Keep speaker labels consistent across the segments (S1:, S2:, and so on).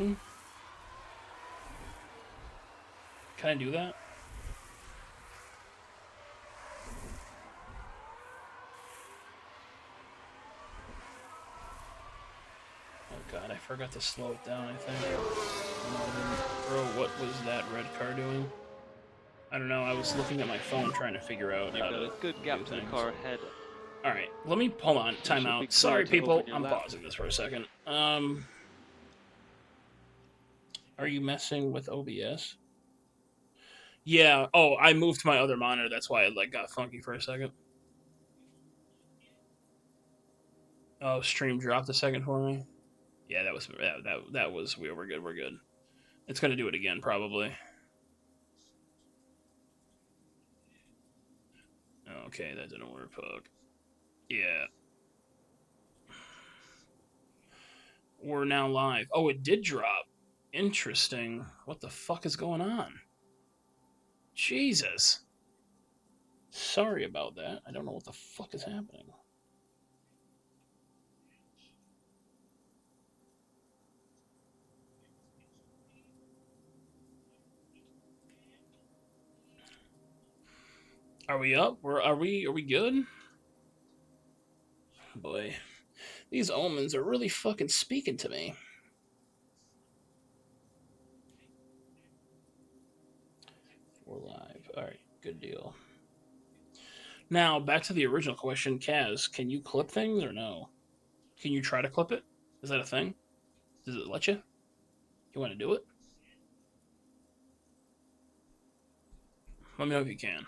S1: Can I do that? Oh god, I forgot to slow it down, I think. No, I didn't. Bro, what was that red car doing? I don't know, I was looking at my phone trying to figure out
S2: You've
S1: how
S2: got
S1: to
S2: a good
S1: do
S2: gap to the
S1: things.
S2: car ahead.
S1: Alright, let me, hold on,
S2: So you
S1: time
S2: should be
S1: out.
S2: clear
S1: Sorry
S2: to open
S1: people,
S2: your
S1: I'm
S2: lap.
S1: pausing this for a second. Are you messing with OBS? Yeah, oh, I moved my other monitor, that's why it like got funky for a second. Oh, stream dropped a second for me. Yeah, that was we're good, we're good. It's gonna do it again probably. Okay, that didn't work, fuck. Yeah. We're now live. Oh, it did drop. Interesting. What the fuck is going on? Jesus. Sorry about that. I don't know what the fuck is happening. Are we up? Are we good? Boy, these omens are really fucking speaking to me. We're live. All right, good deal. Now back to the original question, Kaz. Can you clip things or no? Can you try to clip it? Is that a thing? Does it let you? You want to do it? Let me know if you can.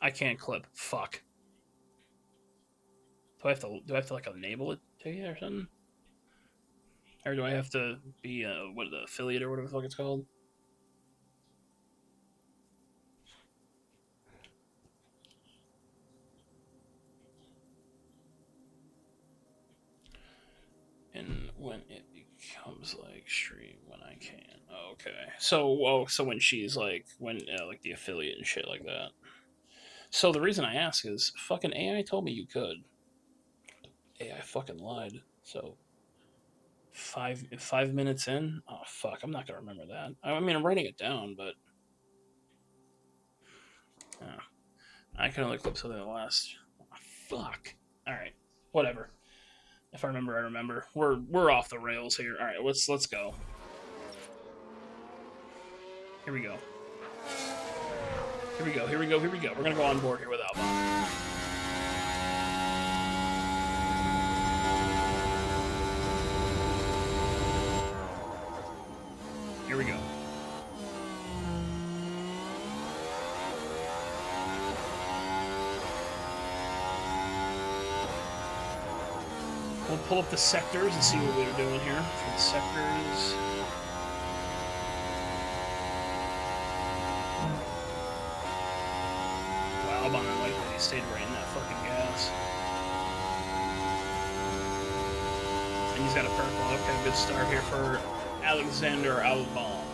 S1: I can't clip. Fuck. Do I have to like enable it to you or something? Or do I have to be what the affiliate or whatever the fuck it's called? And when it becomes like stream when I can. Okay. So when she's like the affiliate and shit like that. So the reason I ask is fucking AI told me you could. AI fucking lied. So 5 minutes in? Oh fuck, I'm not gonna remember that. I mean I'm writing it down, but I can only clip something that lasts. Oh, fuck. Alright. Whatever. If I remember, I remember. We're off the rails here. All right, let's go. Here we go. Here we go. Here we go. Here we go. We're gonna go on board here with Albon. Here we go. We'll pull up the sectors and see what we're doing here for the sectors. Wow, Albon, I like that he stayed right in that fucking gas. And he's got a purple. Okay, good start here for Alexander Albon.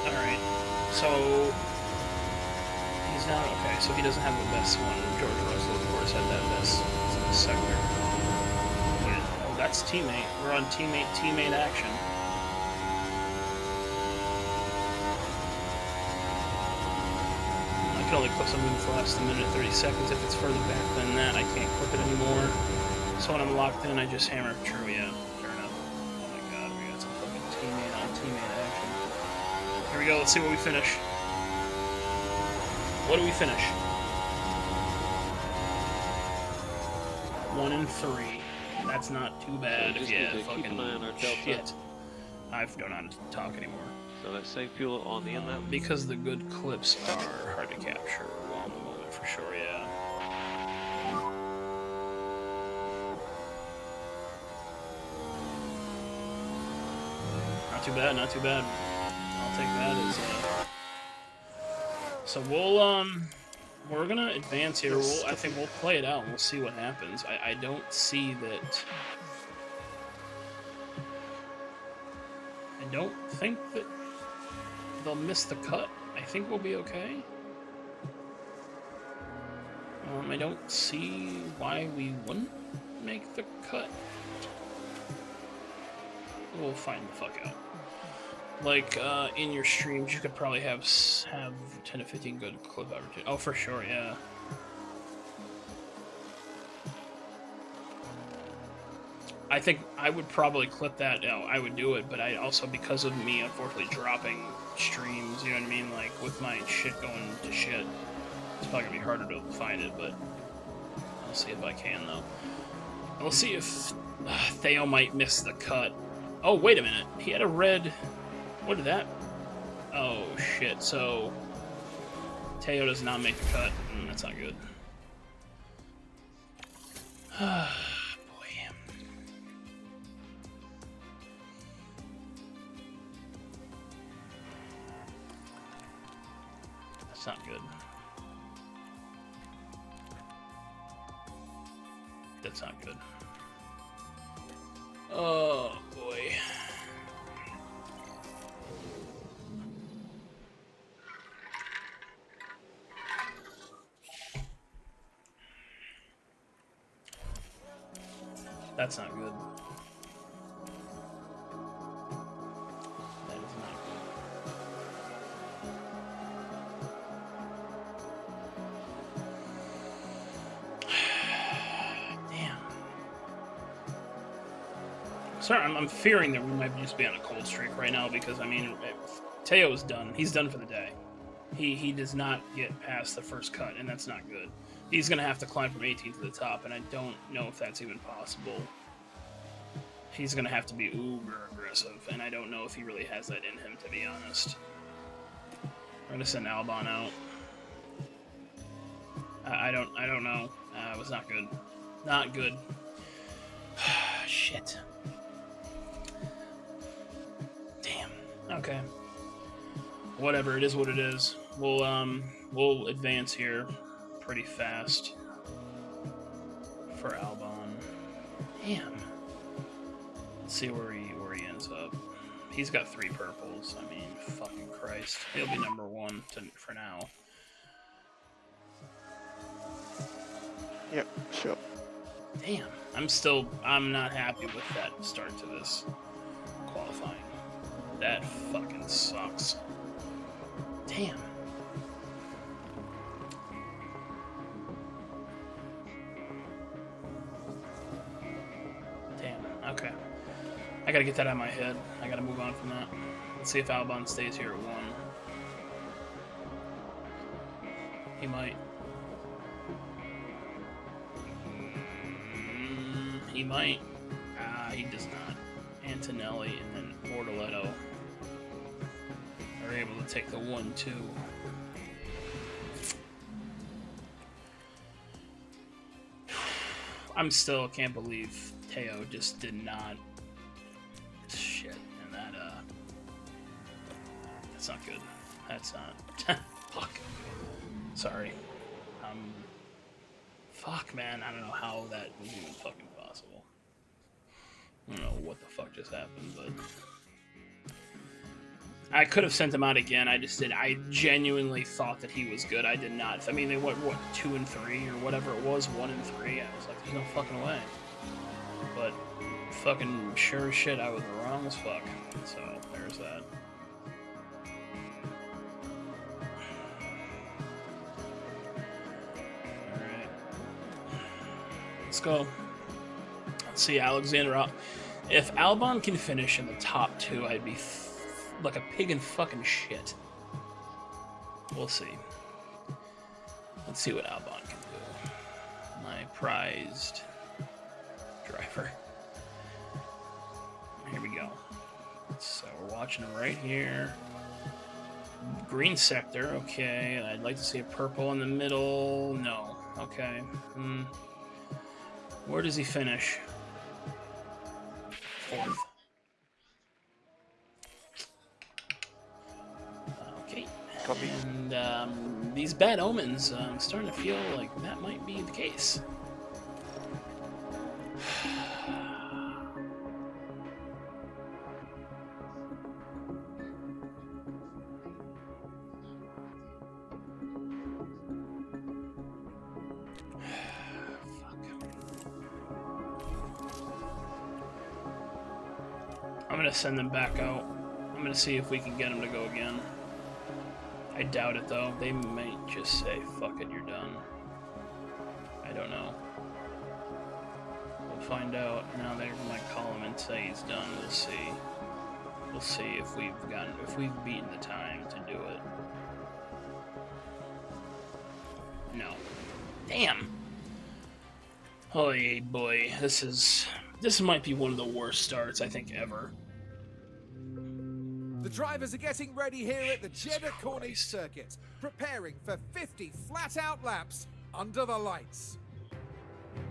S1: Alright, so he's not okay, so he doesn't have the best one. George Russell, of course, had that best sector. Oh, that's teammate. We're on teammate action. I can only clip something for less than a minute 30 seconds. If it's further back than that, I can't clip it anymore. So when I'm locked in, I just hammer true. Yeah, fair enough. Oh my god, we got some fucking teammate on teammate action. Here we go. Let's see what we finish. What do we finish? 1 and 3. That's not too bad.
S2: So
S1: Yeah, fucking shit. I don't know how to talk anymore.
S2: So let's save fuel on the inlet.
S1: Because the good clips are hard to capture while in the moment for sure, yeah. Not too bad, not too bad. I'll take that as So we're gonna advance here. I think we'll play it out and we'll see what happens. I don't see that I don't think that they'll miss the cut. I think we'll be okay. I don't see why we wouldn't make the cut. We'll find the fuck out. Like, in your streams, you could probably have 10 to 15 good clip averages. Oh, for sure, yeah. I think I would probably clip that. I would do it, but I also, because of me unfortunately dropping streams, you know what I mean? Like, with my shit going to shit, it's probably gonna be harder to find it, but I'll see if I can, though. We'll see if Theo might miss the cut. Oh, wait a minute. He had a red... What did that... Oh, shit. So, Theo does not make the cut. That's not good. That's not good. That's not good. Oh, boy. That's not good. That is not good. Damn. Sorry, I'm fearing that we might just be on a cold streak right now because, I mean, Teo's done. He's done for the day. He does not get past the first cut, and that's not good. He's going to have to climb from 18 to the top, and I don't know if that's even possible. He's going to have to be uber aggressive, and I don't know if he really has that in him, to be honest. We're going to send Albon out. I don't know. It was not good. Not good. Shit. Damn. Okay. Whatever, it is what it is. We'll advance here pretty fast for Albon. Damn. Let's see where he ends up. He's got 3 purples. I mean, fucking Christ. He'll be number 1 for now.
S3: Yep, sure.
S1: Damn. I'm not happy with that start to this qualifying. That fucking sucks. Damn. Okay. I gotta get that out of my head. I gotta move on from that. Let's see if Albon stays here at 1. He might. He might. He does not. Antonelli and then Bortoletto are able to take the 1-2. I'm still can't believe Theo just did not. Shit, and that's not good. That's not. Fuck. Sorry. Fuck, man. I don't know how that was even fucking possible. I don't know what the fuck just happened, but I could have sent him out again. I just did. I genuinely thought that he was good. I did not. I mean, they went, what, 2 and 3 or whatever it was, 1 and 3. I was like, there's no fucking way. But fucking sure as shit, I was wrong as fuck. So there's that. Alright. Let's go. Let's see, Alexander. If Albon can finish in the top 2, I'd be like a pig in fucking shit. We'll see. Let's see what Albon can do. My prized driver. Here we go. So we're watching him right here. Green sector, okay. I'd like to see a purple in the middle. No. Okay. Where does he finish? 4th. Okay.
S3: Copy.
S1: And these bad omens, I'm starting to feel like that might be the case. gonna send them back out. I'm gonna see if we can get them to go again. I doubt it though. They might just say, fuck it, you're done. I don't know. We'll find out. Now they might call him and say he's done. We'll see. We'll see if we've beaten the time to do it. No. Damn. Oh boy, this might be one of the worst starts I think ever.
S4: The drivers are getting ready here at the Jeddah Corniche
S1: Christ.
S4: circuit, preparing for 50 flat-out laps under the lights.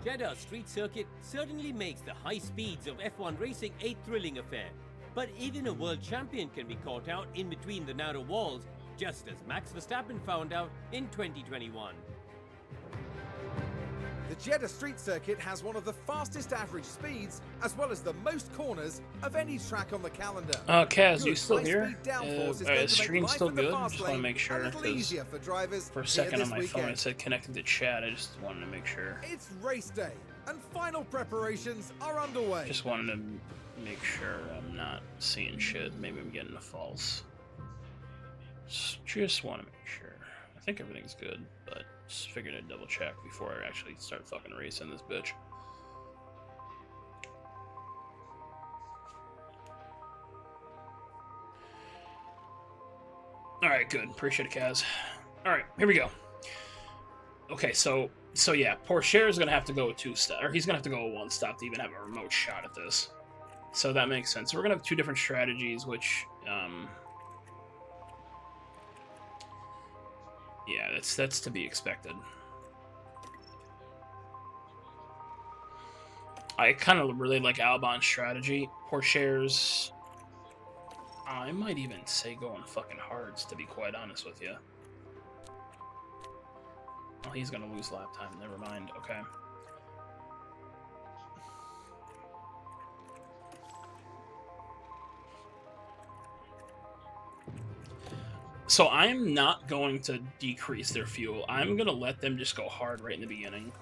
S5: Jeddah Street Circuit certainly makes the high speeds of F1 racing a thrilling affair. But even a world champion can be caught out in between the narrow walls, just as Max Verstappen found out in 2021.
S4: The Jeddah Street Circuit has one of the fastest average speeds, as well as the most corners of any track on the calendar.
S1: Kaz, you
S4: Good
S1: still here?
S4: high-speed downforce is
S1: Is
S4: going to make
S1: stream
S4: life
S1: still
S4: in the
S1: good?
S4: fast
S1: Just want to
S4: lane
S1: make sure,
S4: a little
S1: 'cause
S4: easier for drivers
S1: for a
S4: here
S1: second
S4: this
S1: on my phone
S4: weekend.
S1: it said connected to chat. I just wanted to make sure.
S4: It's race day, and final preparations are underway.
S1: Just wanted to make sure I'm not seeing shit. Maybe I'm getting a false. Just want to make sure. I think everything's good, but just figured I'd double check before I actually start fucking racing this bitch. Alright, good. Appreciate it, Kaz. Alright, here we go. Okay, so yeah, Pourchaire is gonna have to go a 2-stop, or he's gonna have to go a 1-stop to even have a remote shot at this. So that makes sense. So we're gonna have 2 different strategies, which yeah, that's to be expected. I kind of really like Albon's strategy. Pourchaire's, I might even say going fucking hards, to be quite honest with you. Oh, he's gonna lose lap time. Never mind. Okay. So I'm not going to decrease their fuel. I'm gonna let them just go hard right in the beginning.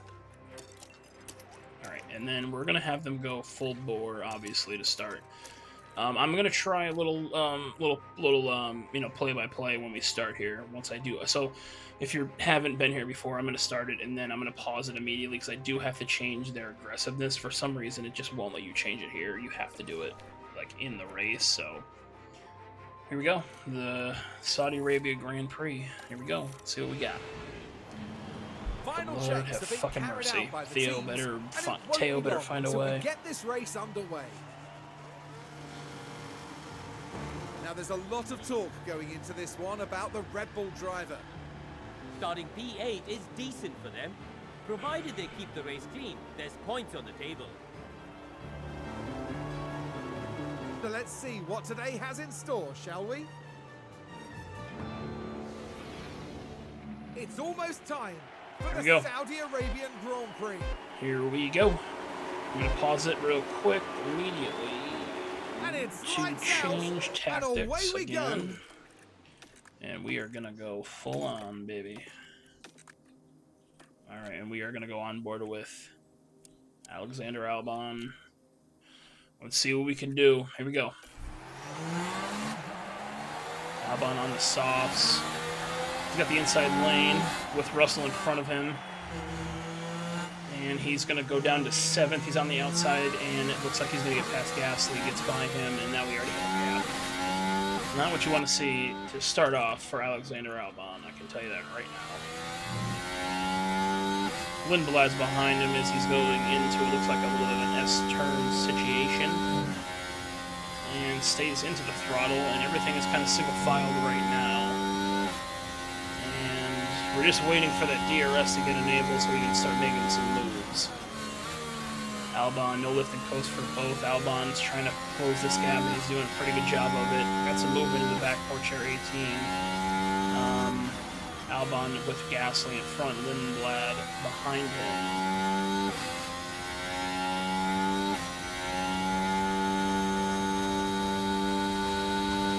S1: Alright, and then we're gonna have them go full bore, obviously, to start. I'm gonna try a little, you know, play-by-play when we start here. Once I do, so if you haven't been here before, I'm gonna start it and then I'm gonna pause it immediately because I do have to change their aggressiveness. For some reason, it just won't let you change it here. You have to do it like in the race. So here we go, the Saudi Arabia Grand Prix. Here we go. Let's see what we got.
S4: Final
S1: Lord
S4: checks
S1: have
S4: have been
S1: fucking
S4: carried
S1: mercy.
S4: out by the
S1: Theo
S4: teams,
S1: better
S4: and it
S1: fi-
S4: won't
S1: Teo
S4: be
S1: better
S4: long
S1: find a
S4: until we
S1: way.
S4: get this race underway. Now there's a lot of talk going into this one about the Red Bull driver.
S5: Starting P8 is decent for them. Provided they keep the race clean, there's points on the table.
S4: So let's see what today has in store, shall we? It's almost time for
S1: we
S4: the
S1: go.
S4: Saudi Arabian Grand Prix.
S1: Here we go. I'm gonna pause it real quick immediately
S4: And it's
S1: to
S4: lights out,
S1: change
S4: and away
S1: tactics
S4: we go.
S1: again. And we are gonna go full on, baby. Alright, and we are gonna go on board with Alexander Albon. Let's see what we can do. Here we go. Albon on the softs. He's got the inside lane with Russell in front of him. And he's going to go down to 7th. He's on the outside, and it looks like he's going to get past Gasly. Gets by him, and now we already have a gap. Not what you want to see to start off for Alexander Albon. I can tell you that right now. Lindblad's behind him as he's going into, it looks like a little bit of an S-turn situation. And stays into the throttle, and everything is kind of single-filed right now. We're just waiting for that DRS to get enabled so we can start making some moves. Albon, no lift and coast for both. Albon's trying to close this gap, and he's doing a pretty good job of it. Got some movement in the back, Pourchaire 18. Albon with Gasly in front, Lindblad behind him.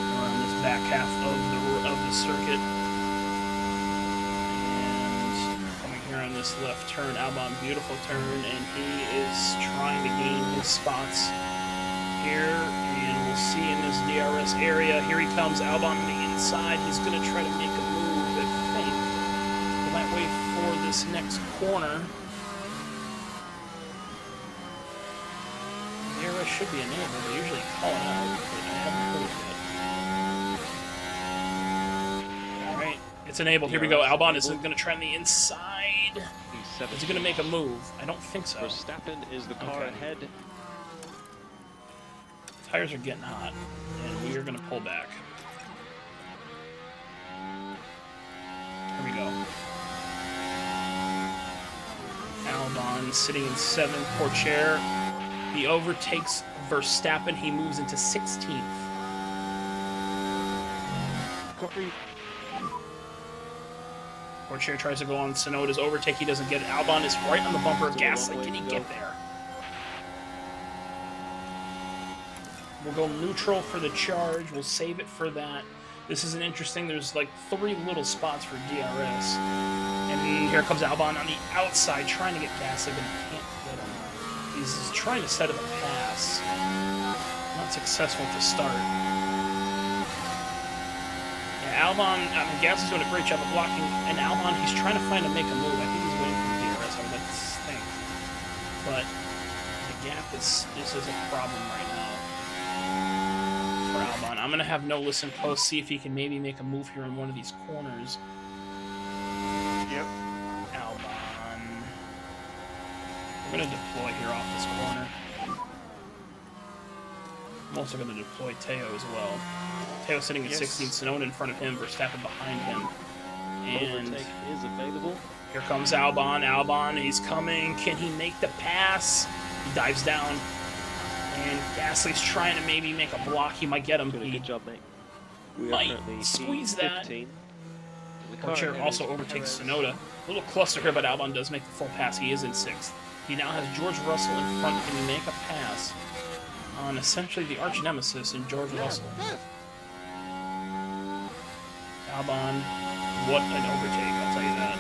S1: We're on this back half of the circuit. On this left turn, Albon, beautiful turn, and he is trying to gain his spots here, and we'll see in this DRS area. Here he comes, Albon on the inside. He's going to try to make a move, I think. He might wait for this next corner. DRS should be enabled. They usually call it out, but I haven't heard it yet. Alright, it's enabled. Here we go. Albon is going to try on the inside. Is he going to make a move? I don't think so.
S2: Verstappen is the car ahead.
S1: Tires are getting hot, and we are going to pull back. Here we go. Albon sitting in 7th, Pourchaire. He overtakes Verstappen. He moves into 16th.
S3: Copy.
S1: Pourchaire tries to go on Tsunoda's overtake. He doesn't get it. Albon is right on the bumper of Gasly. Can he get there? We'll go neutral for the charge. We'll save it for that. This is an interesting. There's like 3 little spots for DRS. And here comes Albon on the outside trying to get Gasly, but he can't get him. He's trying to set up a pass. Not successful to start. Albon, Gasly's doing a great job of blocking, and Albon, he's trying to find a make a move. I think he's waiting for the DRS, I would like to think. But the gap is a problem right now for Albon. I'm going to have no listen post, see if he can maybe make a move here in one of these corners.
S3: Yep.
S1: Albon. We're going to deploy here off this corner. I'm also going to deploy Teo as well. Teo sitting at 16, Tsunoda in front of him, Verstappen behind him. And
S2: overtake is available.
S1: Here comes Albon. Albon, he's coming. Can he make the pass? He dives down. And Gasly's trying to maybe make a block. He might get him.
S2: Doing a good job, mate. We are
S1: Might
S2: currently
S1: squeeze that.
S2: P15.
S1: Pourchaire also overtakes Tsunoda. A little cluster here, but Albon does make the full pass. He is in 6th. He now has George Russell in front. Can he make a pass on essentially the arch nemesis in George Russell? Albon, what an overtake, I'll tell you that.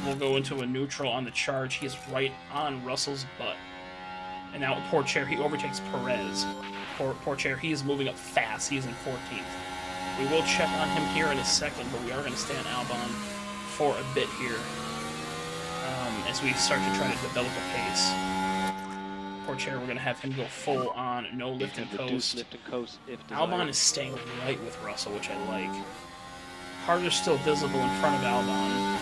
S1: We'll go into a neutral on the charge. He is right on Russell's butt. And now Pourchaire, he overtakes Perez. Pourchaire, he is moving up fast. He is in 14th. We will check on him here in a second, but we are going to stay on Albon for a bit here as we start to try to develop a pace. Pourchaire, we're going to have him go full on, no lift and coast.
S2: Lift and coast if
S1: Albon
S2: desired.
S1: is staying right with Russell, which I like. Carter's still visible in front of Albon.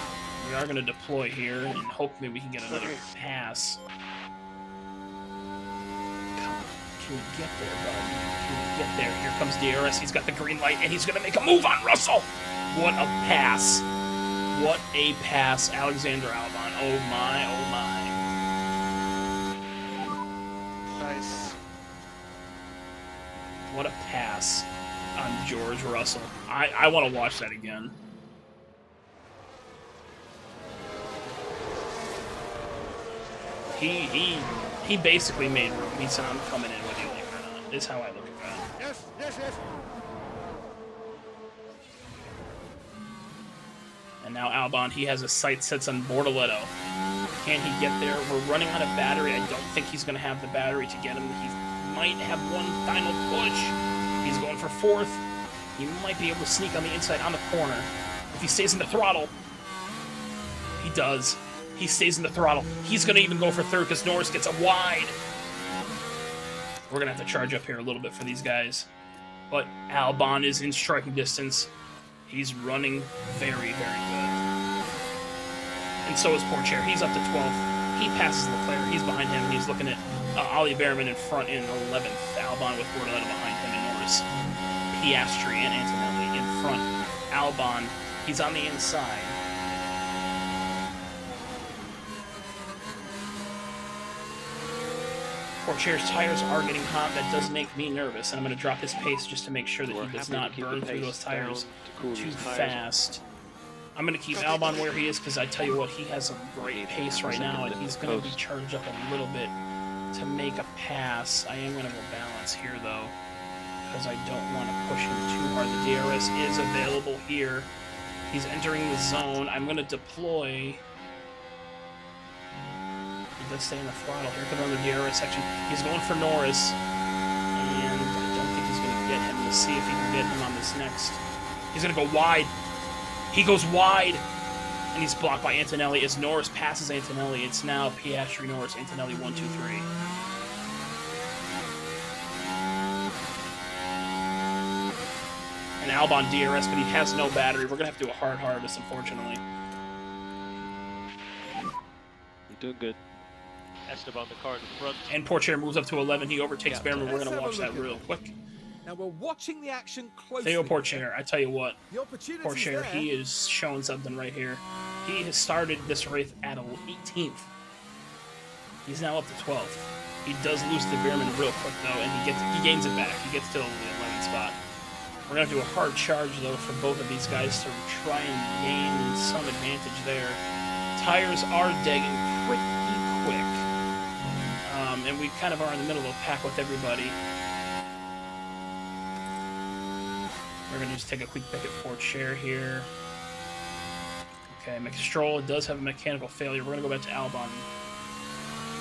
S1: We are going to deploy here and hopefully we can get another pass. Can we get there, bud? Can we get there? Here comes DRS. He's got the green light and he's going to make a move on Russell. What a pass. What a pass, Alexander Albon. Oh my, oh my.
S3: Nice.
S1: What a pass on George Russell. I want to watch that again. He basically made room. He said, I'm coming in whether you like it or not. Is how I look at that.
S3: Yes, yes, yes.
S1: And now Albon, he has his sight sets on Bortoletto. Can he get there? We're running out of battery. I don't think he's going to have the battery to get him. He might have one final push. He's going for 4th. He might be able to sneak on the inside on the corner. If he stays in the throttle. He does. He stays in the throttle. He's going to even go for 3rd because Norris gets a wide. We're going to have to charge up here a little bit for these guys. But Albon is in striking distance. He's running very, very good. And so is Pourchaire. He's up to 12th. He passes Leclerc. He's behind him. He's looking at Ollie Behrman in front in 11th. Albon with Bortoletto behind him and Norris. Piastri and Antonelli in front. Albon, he's on the inside. Pourchaire's tires are getting hot. That does make me nervous, and I'm going to drop his pace just to make sure that
S2: We're
S1: he does
S2: happy to
S1: not
S2: keep
S1: burn
S2: the
S1: through
S2: pace
S1: those tires
S2: down to cool
S1: too
S2: these tires.
S1: fast. I'm going to keep Albon where he is because I tell you what, he has a great pace right now, and he's going to be charged up a little bit to make a pass. I am going to go balance here, though, because I don't want to push him too hard. The DRS is available here. He's entering the zone. I'm going to deploy. He does stay in the throttle. Here comes on the DRS section. He's going for Norris. to see if he can get him on this next. He's going to go wide. He goes wide. And he's blocked by Antonelli as Norris passes Antonelli. It's now Piastri, Norris, Antonelli, 1, 2, 3. And Albon DRS, but he has no battery. We're going to have to do a hard harvest, unfortunately.
S2: You're doing good. Esteban, the car in front.
S1: And Porcher moves up to 11. He overtakes
S2: Yeah,
S1: Behrman. We're going to
S4: let's
S1: watch
S4: have a
S1: that
S4: look
S1: real
S4: at
S1: quick.
S4: Now we're watching the action closely.
S1: Theo Porcher, I tell you what.
S4: The opportunity's
S1: Porcher,
S4: there.
S1: he is showing something right here. He has started this race at 18th. He's now up to 12th. He does lose to Behrman real quick though, and he gains it back. He gets to the 11th spot. We're gonna have to do a hard charge though for both of these guys to try and gain some advantage there. Tires are digging pretty quick, and we kind of are in the middle of the pack with everybody. We're going to just take a quick pick at Porcher here. Okay, Stroll does have a mechanical failure. We're going to go back to Albon.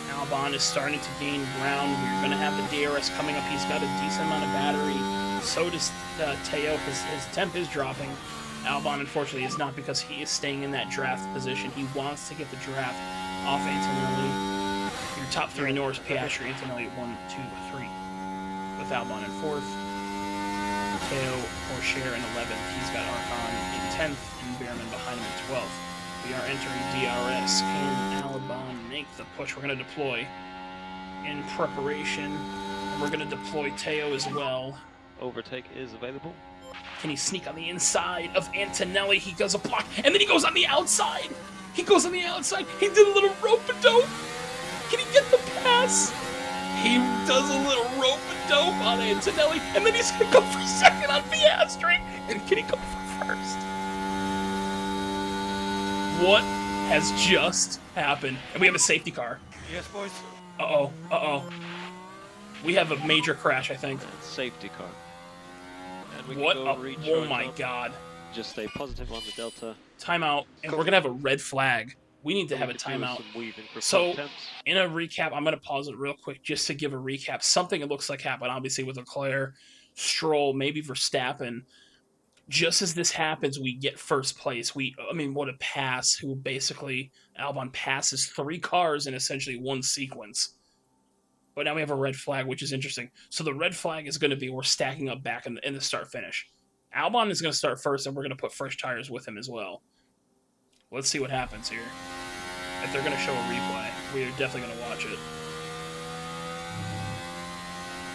S1: Albon is starting to gain ground. We're going to have the DRS coming up. He's got a decent amount of battery. So does Teo. His temp is dropping. Albon, unfortunately, is not because he is staying in that draft position. He wants to get the draft off Antonelli. Your top three, Norris, Piastri, Antonelli, 1, 2, 3. With Albon in 4th. Teo Porcher in 11th. He's got Arcon in 10th, and Behrman behind him in 12th. We are entering DRS. Can Albon make the push? We're going to deploy in preparation. And we're going to deploy Teo as well.
S2: Overtake is available.
S1: Can he sneak on the inside of Antonelli? He does a block, and then he goes on the outside. He goes on the outside. He did a little rope-a-dope. Can he get the pass? He does a little rope-a-dope on Antonelli, and then he's going to go for second on Piastri. And can he go for first? What has just happened? And we have a safety car.
S3: Yes, boys.
S1: Uh-oh. Uh-oh. We have a major crash, I think.
S2: And safety car. And we can
S1: What?
S2: go recharge
S1: Oh my
S2: up.
S1: god.
S2: Just stay positive on the delta.
S1: Timeout, and we're going to have a red flag. We need to have a
S2: We could do
S1: timeout.
S2: some weaving for
S1: So,
S2: front temps.
S1: in a recap, I'm going to pause it real quick just to give a recap. Something it looks like happened, obviously, with Leclerc, Stroll, maybe Verstappen. Just as this happens, we get first place. What a pass, who basically, Albon passes 3 cars in essentially one sequence. But now we have a red flag, which is interesting. So the red flag is going to be we're stacking up back in the start-finish. Albon is going to start first, and we're going to put fresh tires with him as well. Let's see what happens here. If they're going to show a replay, we are definitely going to watch it.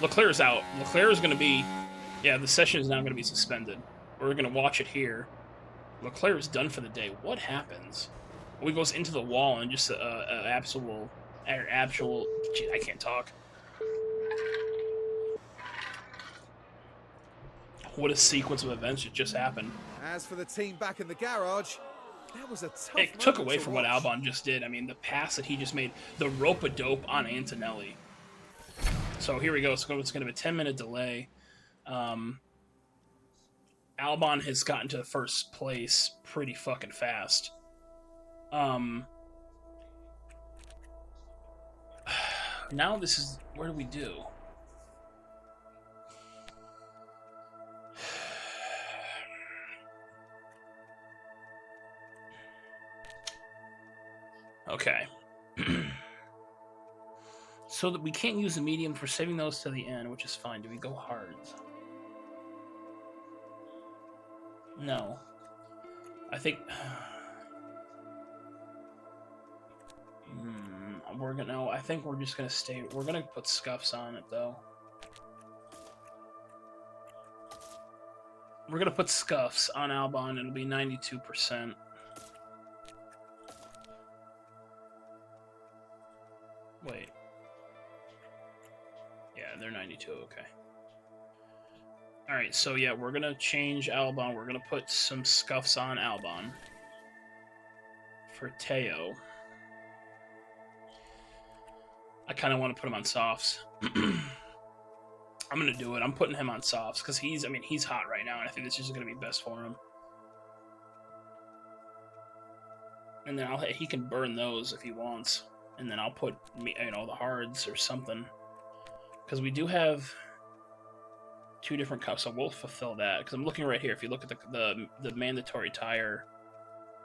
S1: Leclerc's out. Leclerc is going to be... Yeah, the session is now going to be suspended. We're going to watch it here. Leclerc is done for the day. What happens? Well, he goes into the wall and just actual... Gee, I can't talk. What a sequence of events just happened.
S4: As for the team back in the garage, that was a tough
S1: It took
S4: moment
S1: away
S4: to
S1: from what
S4: watch.
S1: Albon just did. I mean, the pass that he just made, the rope-a-dope on Antonelli. So here we go. So it's going to be a 10-minute delay. Albon has gotten to first place pretty fucking fast. Now this is... Where do we do? Okay. So that we can't use the medium for saving those to the end, which is fine. Do we go hard? No. I think... I think we're just gonna stay... We're gonna put scuffs on it, though. We're gonna put scuffs on Albon, and it'll be 92%. Wait. Yeah, they're 92, okay. Alright, so yeah, we're gonna change Albon. We're gonna put some scuffs on Albon. For Teo. I kind of want to put him on softs. I'm gonna do it. I'm putting him on softs, because he's hot right now, and I think this is gonna be best for him. And then he can burn those if he wants. And then I'll put, the hards or something. Because we do have... 2 different cups, so we'll fulfill that. Because I'm looking right here. If you look at the mandatory tire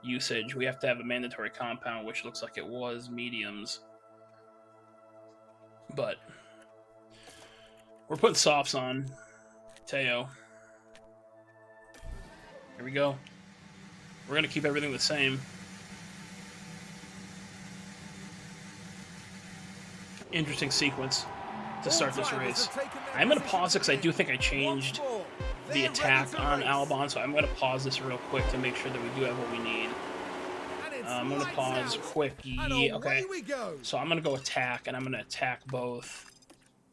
S1: usage, we have to have a mandatory compound, which looks like it was mediums. But we're putting softs on Teo. Here we go. We're gonna keep everything the same. Interesting sequence to start this race. I'm going to pause it because I do think I changed the attack on Albon, so I'm going to pause this real quick to make sure that we do have what we need. I'm going to pause quick. Yeah, okay. So I'm going to go attack, and I'm going to attack both.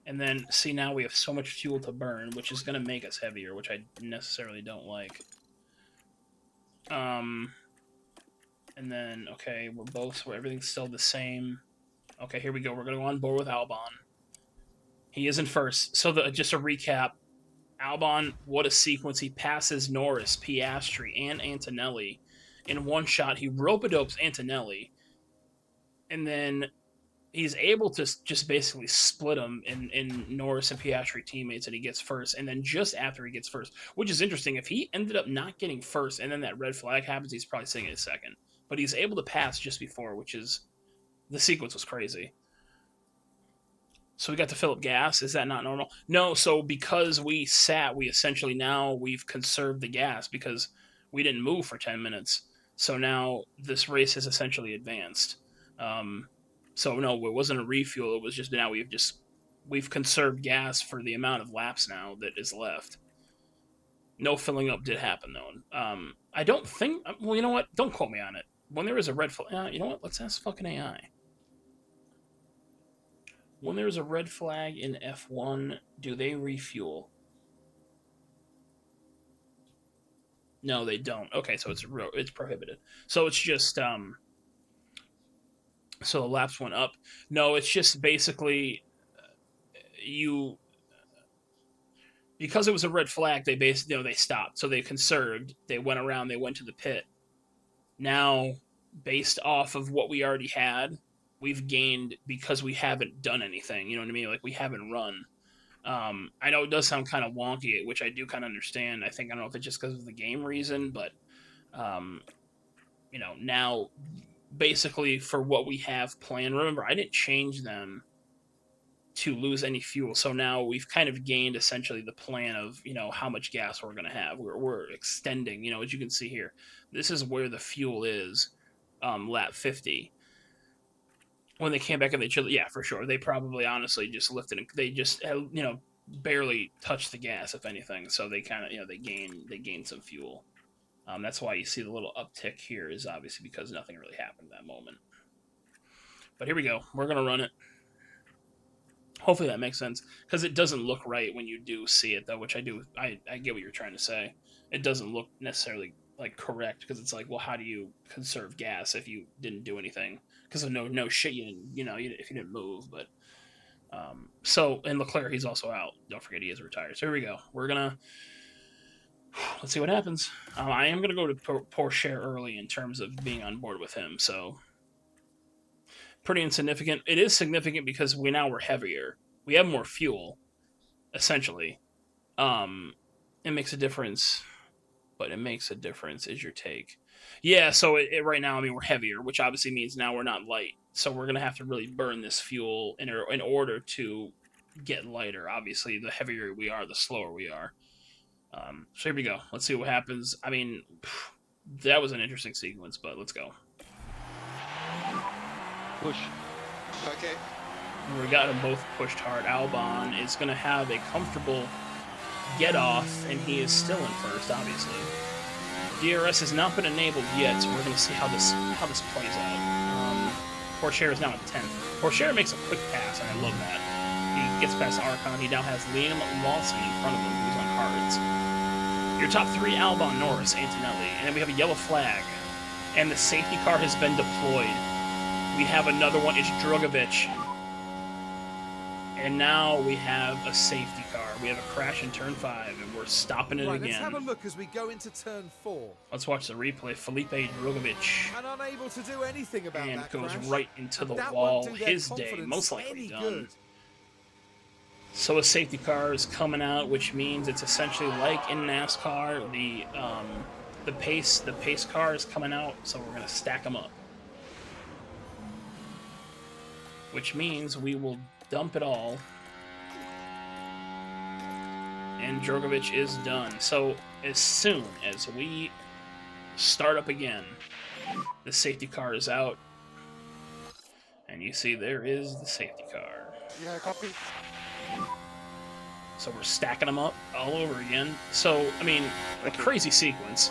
S1: And then, see, now we have so much fuel to burn, which is going to make us heavier, which I necessarily don't like. And then, okay, we're both, so everything's still the same. Okay, here we go. We're going to go on board with Albon. He is in first. So just a recap. Albon, what a sequence. He passes Norris, Piastri, and Antonelli. In one shot, he rope-a-dopes Antonelli. And then he's able to just basically split them in Norris and Piastri teammates, and he gets first. And then just after he gets first, which is interesting, if he ended up not getting first and then that red flag happens, he's probably sitting in second. But he's able to pass just before, which is... The sequence was crazy. So we got to fill up gas. Is that not normal? No, so because we sat, we've conserved the gas because we didn't move for 10 minutes. So now this race has essentially advanced. So no, it wasn't a refuel. It was just now we've conserved gas for the amount of laps now that is left. No filling up did happen though. I don't think, well, you know what? Don't quote me on it. When there is a red flag, you know what? Let's ask fucking AI. When there is a red flag in F1, do they refuel? No, they don't. Okay, so it's prohibited. So it's just so the laps went up. No, it's just basically because it was a red flag. They they stopped. So they conserved. They went around. They went to the pit. Now, based off of what we already had, we've gained because we haven't done anything. You know what I mean? Like, we haven't run. I know it does sound kind of wonky, which I do kind of understand. I don't know if it's just because of the game reason, but, you know, now, basically, for what we have planned, remember, I didn't change them to lose any fuel. So now we've kind of gained, essentially, the plan of, you know, how much gas we're going to have. We're extending, you know, as you can see here. This is where the fuel is, lap 50. When they came back and yeah, for sure. They probably honestly just lifted and they just, you know, barely touched the gas, if anything. So they kind of, you know, they gained some fuel. That's why you see the little uptick here is obviously because nothing really happened at that moment. But here we go. We're going to run it. Hopefully that makes sense, because it doesn't look right when you do see it, though, which I do. I get what you're trying to say. It doesn't look necessarily like correct, because it's like, well, how do you conserve gas if you didn't do anything? Because of no shit, you didn't, you know, if you didn't move. But so, and Leclerc, he's also out. Don't forget he is retired. So here we go. We're gonna let's see what happens. I am gonna go to Porsche early in terms of being on board with him. So pretty insignificant. It is significant because we're heavier. We have more fuel, essentially. It makes a difference. But it makes a difference, is your take. Yeah, so right now, I mean, we're heavier, which obviously means now we're not light. So we're going to have to really burn this fuel in order to get lighter. Obviously, the heavier we are, the slower we are. So here we go. Let's see what happens. I mean, that was an interesting sequence, but let's go.
S2: Push.
S3: Okay.
S1: We got them both pushed hard. Albon is going to have a comfortable get off, and he is still in first, obviously. DRS has not been enabled yet, so we're going to see how this plays out. Porsche is now at 10th. Porsche makes a quick pass, and I love that. He gets past Arcon. He now has Liam Lawson in front of him, who's on hards. Your top three, Albon, Norris, Antonelli, and then we have a yellow flag, and the safety car has been deployed. We have another one, it's Drugovich. And now we have a safety car. We have a crash in turn 5, and we're stopping it again.
S4: Let's have a look as we go into turn 4.
S1: Let's watch the replay. Felipe Drugovich.
S4: And unable to do anything about
S1: and
S4: that
S1: goes
S4: crash.
S1: right into the
S4: That
S1: wall.
S4: won't do their
S1: His day,
S4: confidence
S1: most likely
S4: any
S1: done.
S4: good.
S1: So a safety car is coming out, which means it's essentially like in NASCAR, the pace car is coming out, so we're gonna stack them up. Which means we will dump it all. And Drogovic is done. So as soon as we start up again, the safety car is out. And you see there is the safety car.
S3: Yeah, copy.
S1: So we're stacking them up all over again. So, I mean, a crazy sequence.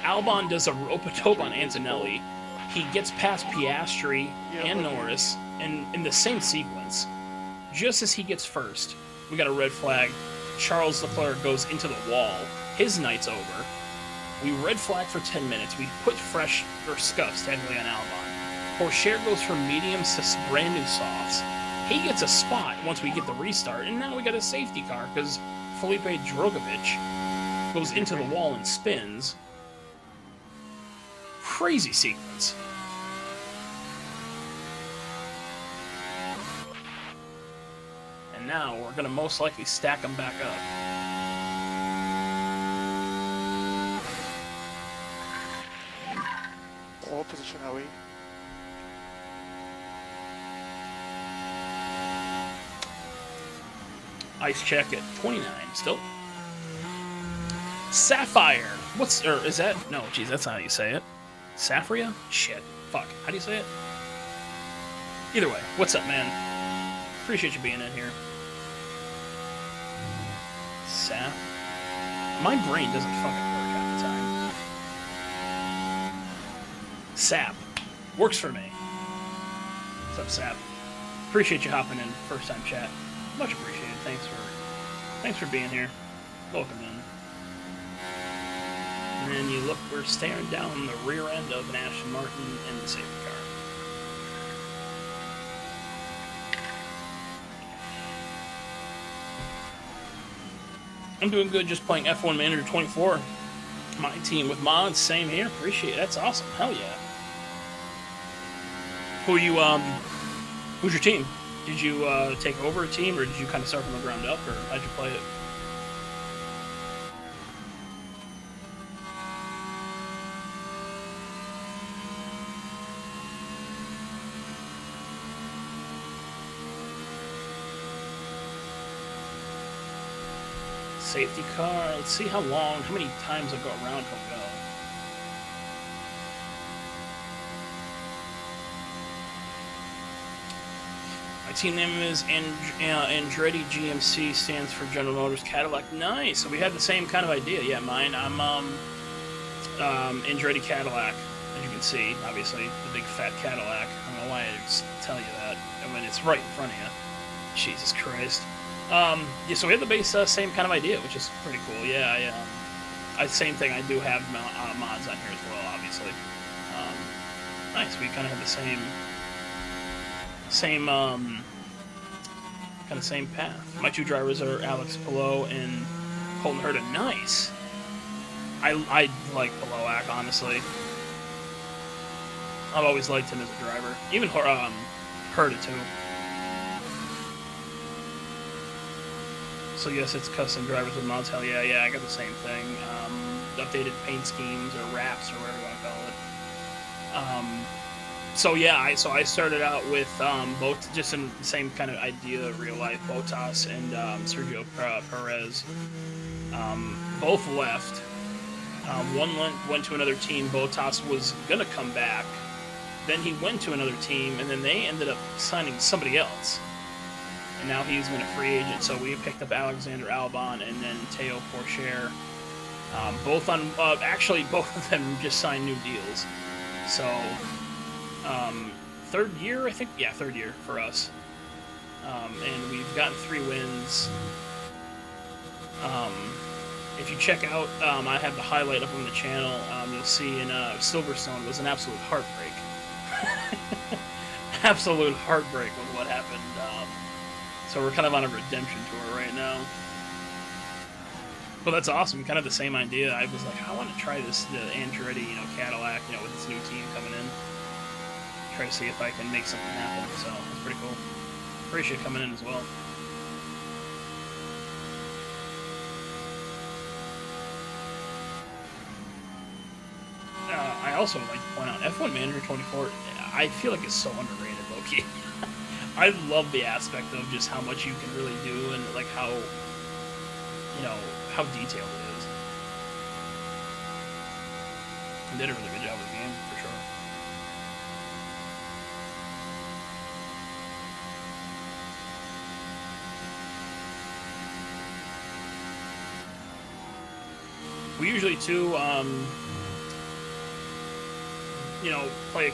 S1: Albon does a rope-a-dope on Antonelli. He gets past Piastri and Norris in the same sequence. Just as he gets first, we got a red flag. Charles Leclerc goes into the wall. His night's over. We red flag for 10 minutes. We put fresh or scuffs technically on Albon. Pourchaire goes from mediums to brand new softs. He gets a spot once we get the restart, and now we got a safety car because Felipe Drogovic goes into the wall and spins. Crazy sequence. And now we're going to most likely stack them back up.
S3: What position are we?
S1: Ice check at 29 still. Sapphire. Is that? No, geez, that's not how you say it. Saphria? Shit. Fuck. How do you say it? Either way, what's up, man? Appreciate you being in here. Sap. My brain doesn't fucking work half the time. Sap. Works for me. What's up, Sap? Appreciate you hopping in. First time chat. Much appreciated. Thanks for being here. Welcome in. And then you look, we're staring down the rear end of an Aston Martin in the safety car. I'm doing good, just playing F1 Manager 24. My team with mods, same here. Appreciate it. That's awesome. Hell yeah. Who's your team? Did you take over a team, or did you kind of start from the ground up, or how'd you play it? Safety car. Let's see how many times I'll go around he'll go. My team name is Andretti GMC, stands for General Motors Cadillac. Nice. So we had the same kind of idea. Yeah, mine. I'm Andretti Cadillac, as you can see. Obviously, the big fat Cadillac. I don't know why I just tell you that. I mean, it's right in front of you. Jesus Christ. Yeah, so we have the base same kind of idea, which is pretty cool. Yeah, same thing. I do have mods on here as well, obviously. Nice. We kind of have the same kind of same path. My two drivers are Alex Palou and Colton Herta. Nice. I like Palou, honestly. I've always liked him as a driver. Even Herta too. So yes, it's custom drivers with mods. Hell yeah, I got the same thing. Updated paint schemes or wraps or whatever you want to call it. So yeah, I started out with both just in the same kind of idea of real life. Bottas and Sergio Perez both left. One went to another team. Bottas was gonna come back, then he went to another team, and then they ended up signing somebody else. And now he's been a free agent. So we picked up Alexander Albon and then Théo Pourchaire. Both on actually both of them just signed new deals. So. Third year, I think? Yeah, third year for us. And we've gotten 3 wins. If you check out, I have the highlight up on the channel, you'll see in Silverstone was an absolute heartbreak. Absolute heartbreak with what happened. So we're kind of on a redemption tour right now. But that's awesome, kind of the same idea. I was like, I want to try the Andretti, Cadillac, with this new team coming in. Try to see if I can make something happen, so that's pretty cool. Appreciate coming in as well. also would like to point out F1 Manager 24. I feel like it's so underrated, low-key. I love the aspect of just how much you can really do and like how, you know, how detailed it is. They did a really good job with the game for sure. We usually too, you know, play,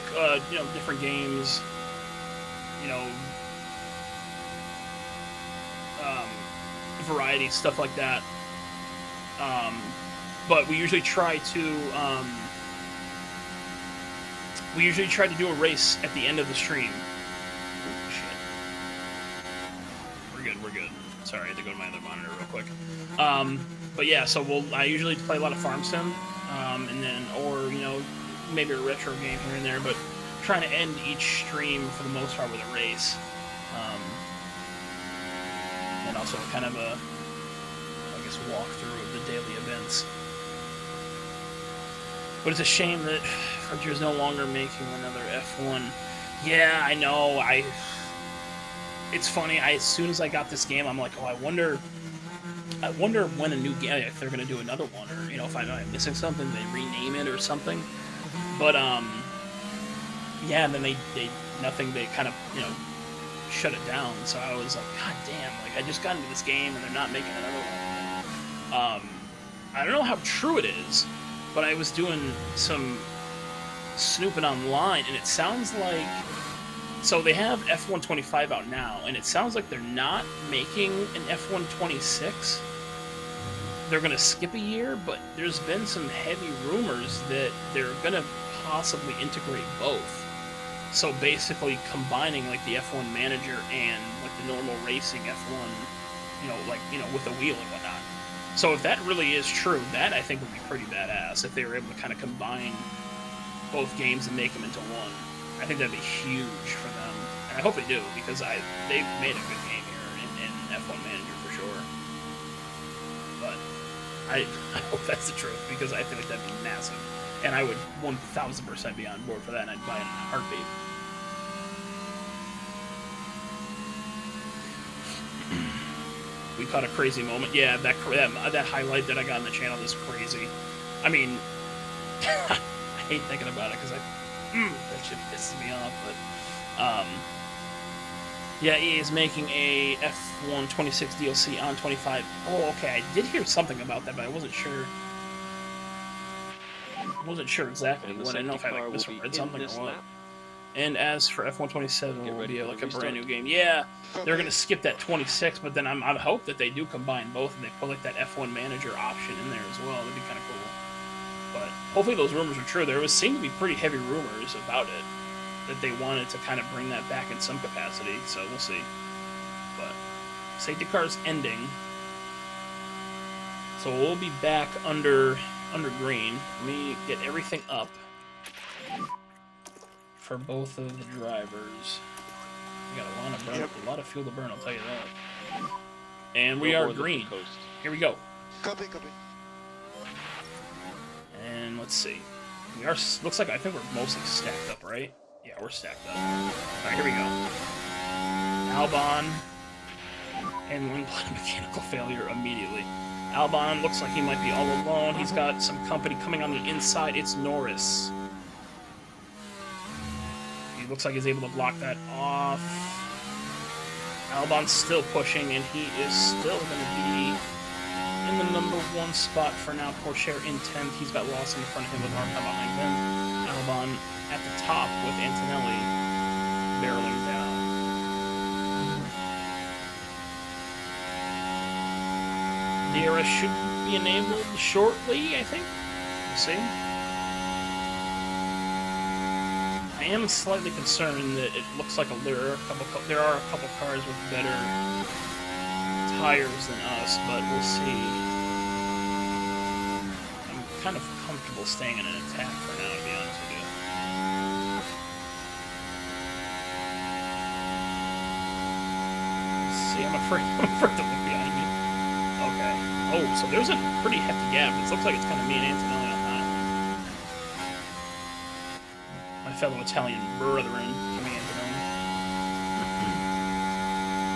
S1: you know, different games, you know, variety, stuff like that. But we usually try to, do a race at the end of the stream. Oh, shit. We're good. Sorry, I had to go to my other monitor real quick. But yeah, so I usually play a lot of Farm Sim, and then, or, you know, maybe a retro game here and there, but trying to end each stream for the most part with a race. And also kind of a, I guess, walkthrough of the daily events. But it's a shame that Frontier's no longer making another F1. Yeah, I know, it's funny, as soon as I got this game, I'm like, oh, I wonder when a new game, if they're gonna do another one, or, you know, if I'm missing something, they rename it or something. But, yeah, and then they kind of, you know, shut it down, so I was like, god damn, like, I just got into this game, and they're not making another one. I don't know how true it is, but I was doing some snooping online, and it sounds like, so they have F125 out now, and it sounds like they're not making an F126. They're going to skip a year, but there's been some heavy rumors that they're going to possibly integrate both. So basically combining like the F1 Manager and like the normal racing F1, you know, like, you know, with a wheel and whatnot. So if that really is true, that I think would be pretty badass if they were able to kind of combine both games and make them into one. I think that'd be huge for them, and I hope they do, because they've made a good game here in F1 Manager for sure. But I hope that's the truth, because I feel like that'd be massive, and I would 1000% be on board for that, and I'd buy it in a heartbeat. We caught a crazy moment. Yeah, that highlight that I got on the channel is crazy. I mean, I hate thinking about it, because that shit pisses me off, but, yeah, EA is making a F126 DLC on 25. Oh, okay, I did hear something about that, but I wasn't sure. Exactly what. I don't know if I like misread something or what. And as for F127, it will be like a brand new game. Yeah, they're gonna skip that 26, but then I hope that they do combine both, and they put like that F1 Manager option in there as well. That'd be kind of cool. But hopefully those rumors are true. There seemed to be pretty heavy rumors about it, that they wanted to kind of bring that back in some capacity, so we'll see. But safety car's ending, so we'll be back under green. Let me get everything up for both of the drivers. We got a lot of fuel to burn, I'll tell you that. And we are green. Here we go.
S3: Copy.
S1: And let's see. We are, looks like, I think we're mostly stacked up, right? Yeah, we're stacked up. Alright, here we go. Albon. And Lindblad mechanical failure immediately. Albon looks like he might be all alone. He's got some company coming on the inside. It's Norris. He looks like he's able to block that off. Albon's still pushing, and he is still going to be in the #1 spot for now. Corsair in 10th. He's got Lawson in front of him with Armpa behind him. Albon at the top with Antonelli barreling down. DRS should be enabled shortly, I think. We'll see. I am slightly concerned that it looks like there are a couple cars with better tires than us, but we'll see. I'm kind of comfortable staying in an attack for now, to be honest with you. Let's see, I'm afraid to look behind me. Okay. Oh, so there's a pretty hefty gap. It looks like it's kind of me and Antonelli on that. fellow Italian brethren coming into them.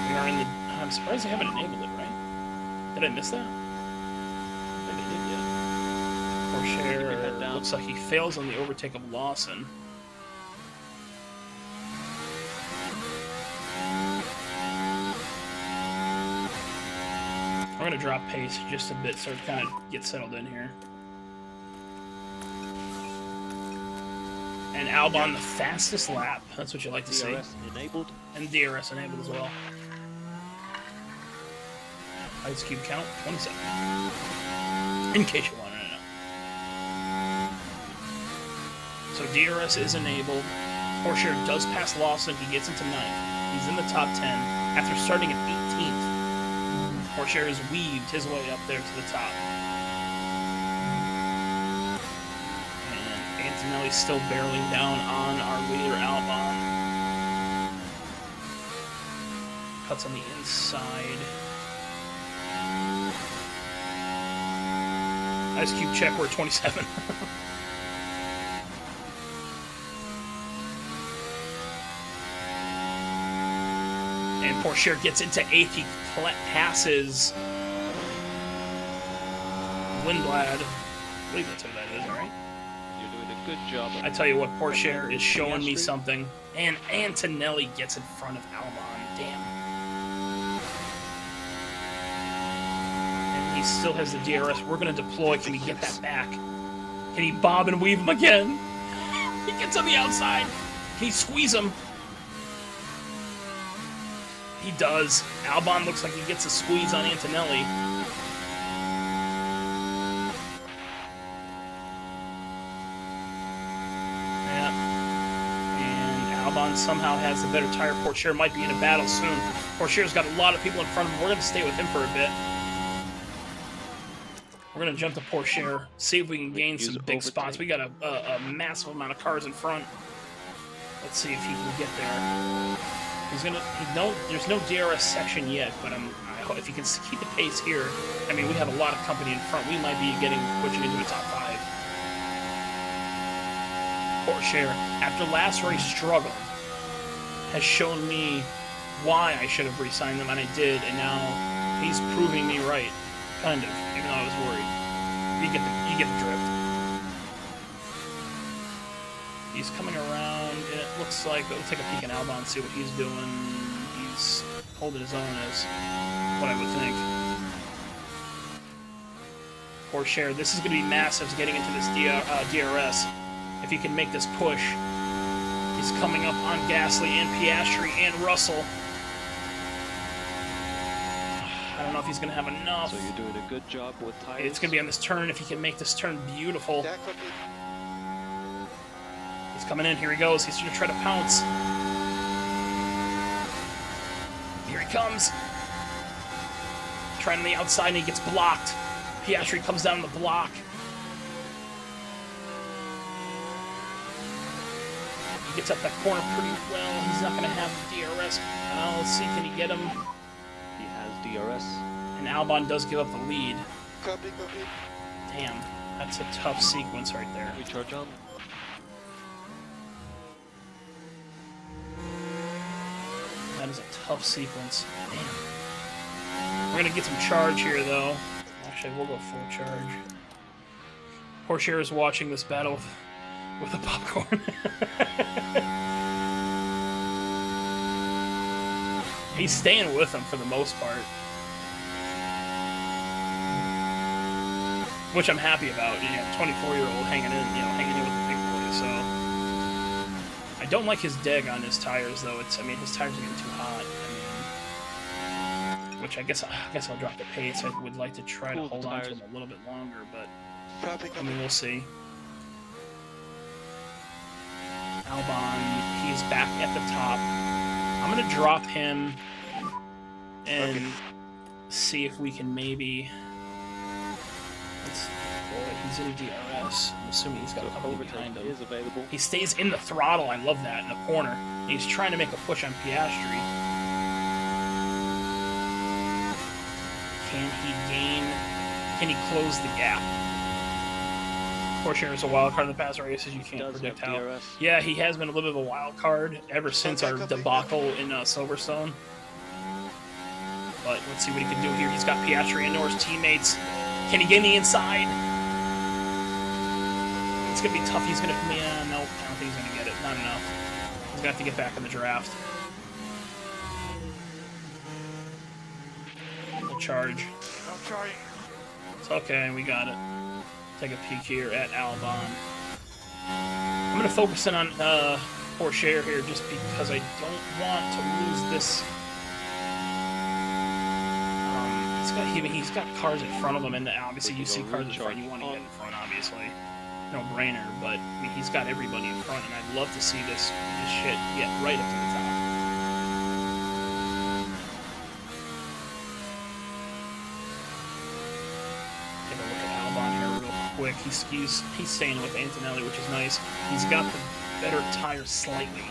S1: We are in the... I'm surprised they haven't enabled it, right? Did I miss that? Maybe they did. Porsche looks like he fails on the overtake of Lawson. We're going to drop pace just a bit so it kind of gets settled in here. And Albon, the fastest lap. That's what you like to see.
S2: DRS enabled.
S1: And DRS enabled as well. Ice cube count, 27. In case you wanted to know. So DRS is enabled. Porsche does pass Lawson. He gets into 9th. He's in the top 10 after starting at 18th. Porsche has weaved his way up there to the top. And Antonelli's still barreling down on our leader, Albon. Cuts on the inside. Ice cube check, we're at 27. And Porsche gets into 8th. He passes Lindblad. I believe that's who that is, right?
S2: You're doing a good job.
S1: I tell you what, Porsche is showing me something. And Antonelli gets in front of Albon. Damn. And he still has the DRS. We're going to deploy. Can we get that back? Can he bob and weave him again? He gets on the outside. Can he squeeze him? He does. Albon looks like he gets a squeeze on Antonelli. Yeah. And Albon somehow has the better tire. Porsche might be in a battle soon. Porsche's got a lot of people in front of him. We're going to stay with him for a bit. We're going to jump to Porsche, see if we can gain some big spots. We got a massive amount of cars in front. Let's see if he can get there. There's no DRS section yet, but I hope if he can keep the pace here. I mean, we have a lot of company in front. We might be pushing into the top 5. Porsche, after last race struggle, has shown me why I should have re-signed them, and I did, and now he's proving me right, kind of, even though I was worried. You get the drift. He's coming around, and it looks like, we'll take a peek at Albon and see what he's doing. He's holding his own as what I would think. Porsche, this is going to be massive getting into this DRS. If he can make this push. He's coming up on Gasly and Piastri and Russell. I don't know if he's going to have enough.
S2: So you're doing a good job with tires.
S1: It's going to be on this turn. If he can make this turn beautiful. He's coming in. Here he goes. He's going to try to pounce. Here he comes. Trying on the outside, and he gets blocked. Piastri comes down the block. He gets up that corner pretty well. He's not going to have the DRS. Let's see, can he get him?
S2: He has DRS.
S1: And Albon does give up the lead.
S3: Copy.
S1: Damn, that's a tough sequence right there.
S2: Recharge on.
S1: That is a tough sequence. Damn. We're going to get some charge here, though. Actually, we'll go full charge. Porsche is watching this battle with the popcorn. He's staying with them for the most part. Which I'm happy about. 24-year-old hanging in with the big boys, so... I don't like his deg on his tires, though. His tires are getting too hot. Which I guess I'll drop the pace. I would like to try to hold on to him a little bit longer, but we'll see. Albon, he's back at the top. I'm gonna drop him and see if we can maybe. He's in DRS. I'm assuming he's got a couple behind him.
S2: Is available.
S1: He stays in the throttle. I love that in the corner. He's trying to make a push on Piastri. Can he close the gap? Of Porsche is a wild card in the past races. You
S2: He
S1: can't
S2: does
S1: predict
S2: have
S1: how.
S2: DRS.
S1: Yeah, he has been a little bit of a wild card ever since our debacle in Silverstone. But let's see what he can do here. He's got Piastri and Norris teammates. Can he get in the inside? It's going to be tough. He's going to... Yeah, no, I don't think he's going to get it. Not enough. He's going to have to get back in the draft. The charge.
S3: I'm trying.
S1: It's okay, we got it. Take a peek here at Albon. I'm going to focus in on Porsche here just because I don't want to lose this. He's got cars in front of him, and obviously you see cars in front, you want to get in front, obviously. No brainer, but I mean, he's got everybody in front, and I'd love to see this shit get right up to the top. Take a look at Albon here real quick. He's staying with Antonelli, which is nice. He's got the better tires slightly.